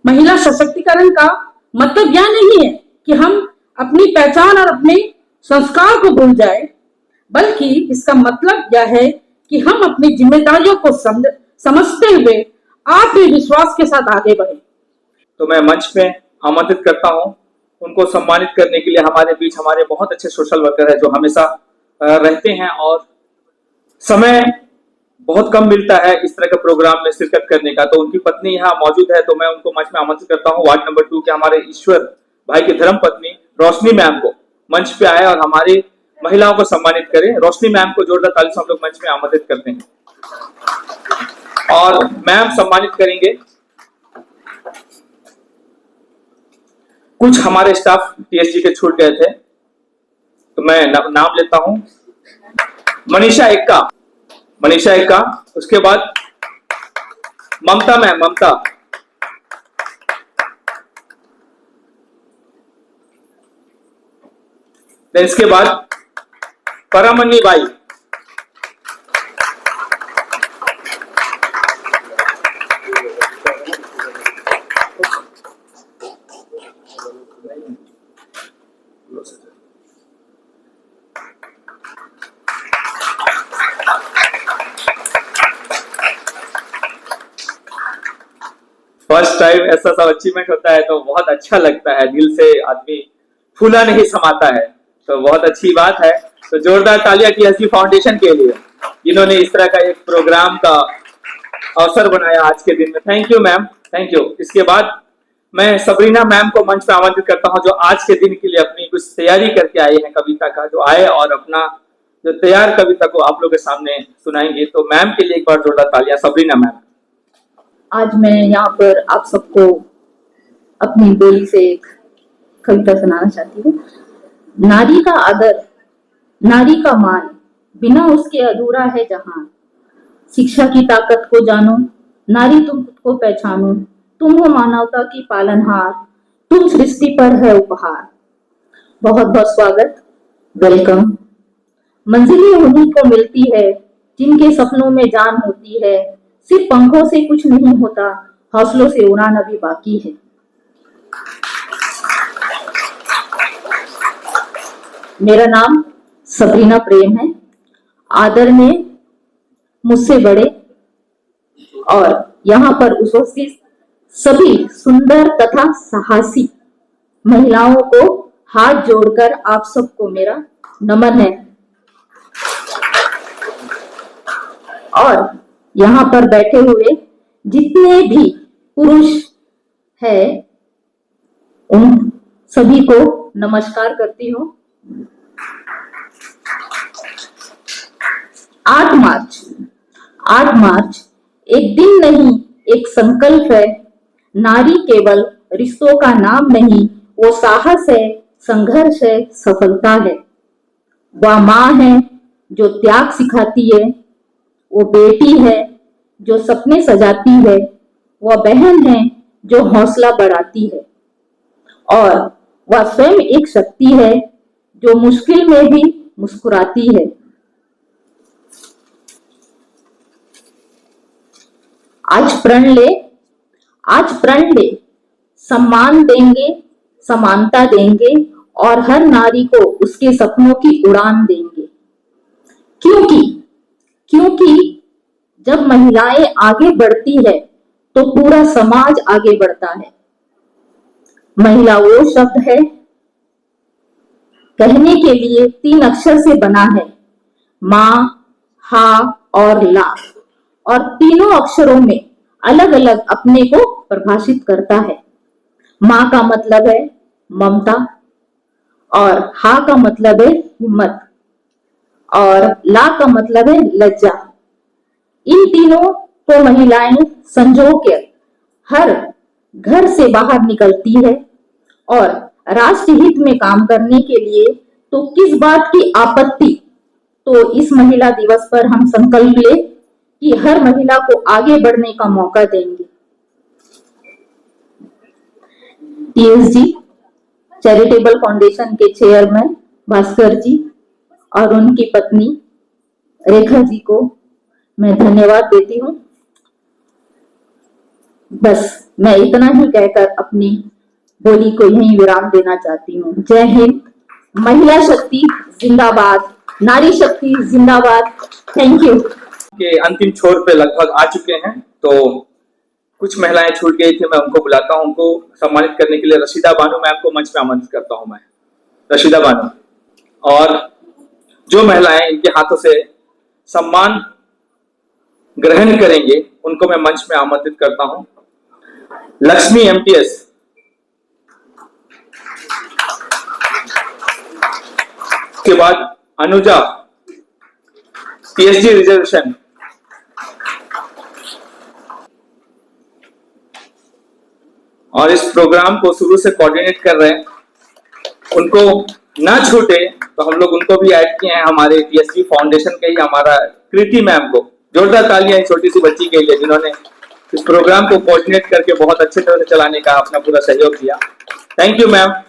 S3: महिला सशक्तिकरण का मतलब यह नहीं है कि हम अपनी पहचान और अपने संस्कार को भूल जाएं, बल्कि इसका मतलब यह है कि हम अपनी जिम्मेदारियों को समझते हुए आत्मविश्वास के साथ आगे बढ़े।
S1: तो मैं मंच में आमंत्रित करता हूं उनको सम्मानित करने के लिए। हमारे बीच हमारे बहुत अच्छे सोशल वर्कर है जो हमेशा रहते हैं, और समय बहुत कम मिलता है इस तरह के प्रोग्राम में शिरकत करने का, तो उनकी पत्नी यहाँ मौजूद है, तो मैं उनको मंच में आमंत्रित करता हूँ। वार्ड नंबर 2 के हमारे ईश्वर भाई की धर्म पत्नी रोशनी मैम को मंच पे आए और हमारी महिलाओं को सम्मानित करें। रोशनी मैम को जोरदार ताली से हम लोग मंच में आमंत्रित करते हैं, और मैम सम्मानित करेंगे कुछ हमारे स्टाफ टीएसजी के छूट गए थे, तो मैं नाम लेता हूं। मनीषा एक्का, उसके बाद ममता मैम, इसके बाद परमनी बाई, फर्स्ट टाइम ऐसा सब अचीवमेंट होता है तो बहुत अच्छा लगता है, दिल से आदमी फूला नहीं समाता है, तो बहुत अच्छी बात है। तो जोरदार तालियां टीएसजी फाउंडेशन के लिए जिन्होंने इस तरह का एक प्रोग्राम का अवसर बनाया आज के दिन में। Thank you ma'am, thank you. इसके बाद मैं सबरीना मैम को मंच पर आमंत्रित करता हूं जो आज के दिन के लिए अपनी कुछ तैयारी करके आई है कविता का, जो आए और अपना जो तैयार कविता को आप लोग के सामने सुनाएंगे। तो मैम के लिए एक बार जोरदार तालियां। Sabrina ma'am.
S7: आज मैं यहाँ पर आप सबको अपनी बोली से एक कविता सुनाना चाहती हूँ। नारी का आदर, नारी का मान, बिना उसके अधूरा है जहान। शिक्षा की ताकत को जानो, नारी तुम खुद को पहचानो। तुम हो मानवता की पालनहार, तुम सृष्टि पर है उपहार। बहुत बहुत स्वागत, वेलकम। मंजिलें उन्हीं को मिलती है जिनके सपनों में जान होती है। सिर्फ पंखों से कुछ नहीं होता, हौसलों से उड़ान अभी बाकी है। मेरा नाम सबरीना प्रेम है। आदर में मुझसे बड़े और यहाँ पर उपस्थित सभी सुंदर तथा साहसी महिलाओं को हाथ जोड़कर आप सबको मेरा नमन है। और यहाँ पर बैठे हुए जितने भी
S6: पुरुष है, उन सभी को नमस्कार करती हूँ। 8 मार्च एक दिन नहीं, एक संकल्प है। नारी केवल रिश्तों का नाम नहीं, वो साहस है, संघर्ष है, सफलता है। वह माँ है जो त्याग सिखाती है, वो बेटी है जो सपने सजाती है, वह बहन है जो हौसला बढ़ाती है, और वह स्वयं एक शक्ति है जो मुश्किल में भी मुस्कुराती है। आज प्रण ले, सम्मान देंगे, समानता देंगे और हर नारी को उसके सपनों की उड़ान देंगे। क्योंकि जब महिलाएं आगे बढ़ती है तो पूरा समाज आगे बढ़ता है। महिला वो शब्द है, कहने के लिए 3 अक्षर से बना है, माँ, हा और ला, और तीनों अक्षरों में अलग अलग अपने को परिभाषित करता है। माँ का मतलब है ममता, और हा का मतलब है हिम्मत, और ला का मतलब है लज्जा। इन तीनों को महिलाएं संजो के हर घर से बाहर निकलती है, और राष्ट्र हित में काम करने के लिए तो किस बात की आपत्ति। तो इस महिला दिवस पर हम संकल्प ले कि हर महिला को आगे बढ़ने का मौका देंगे। TSG चैरिटेबल फाउंडेशन के चेयरमैन भास्कर जी और उनकी पत्नी रेखा जी को मैं धन्यवाद देती हूँ। बस मैं इतना ही कहकर अपनी बोली को यहीं विराम देना चाहती हूँ। जय हिंद, महिला शक्ति जिंदाबाद, नारी शक्ति जिंदाबाद। Thank you.
S1: के अंतिम छोर पे लगभग आ चुके हैं, तो कुछ महिलाएं छूट गई थी, मैं उनको बुलाता हूं। उनको सम्मानित करने के लिए रशीदा बानो मैम को मंच पे आमंत्रित करता हूं। मैं रशीदा बानो, और जो महिलाएं इनके हाथों से सम्मान ग्रहण करेंगे उनको मैं मंच में आमंत्रित करता हूं। लक्ष्मी MTS, उसके बाद अनुजा PSG रिजर्वेशन, और इस प्रोग्राम को शुरू से कोऑर्डिनेट कर रहे हैं, उनको ना छूटे तो हम लोग उनको भी ऐड किए हैं हमारे TSG फाउंडेशन के ही, हमारा कृति मैम को जोरदार तालियां छोटी सी बच्ची के लिए जिन्होंने इस प्रोग्राम को कोऑर्डिनेट करके बहुत अच्छे तरह से चलाने का अपना पूरा सहयोग दिया। Thank you ma'am.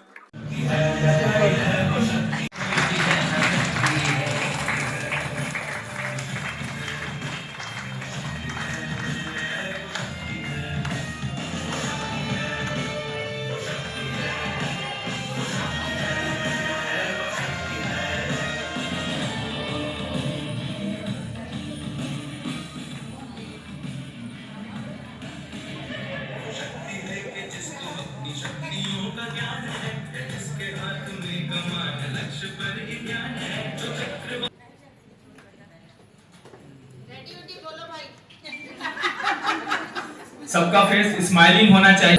S1: सबका फेस स्माइलिंग होना चाहिए।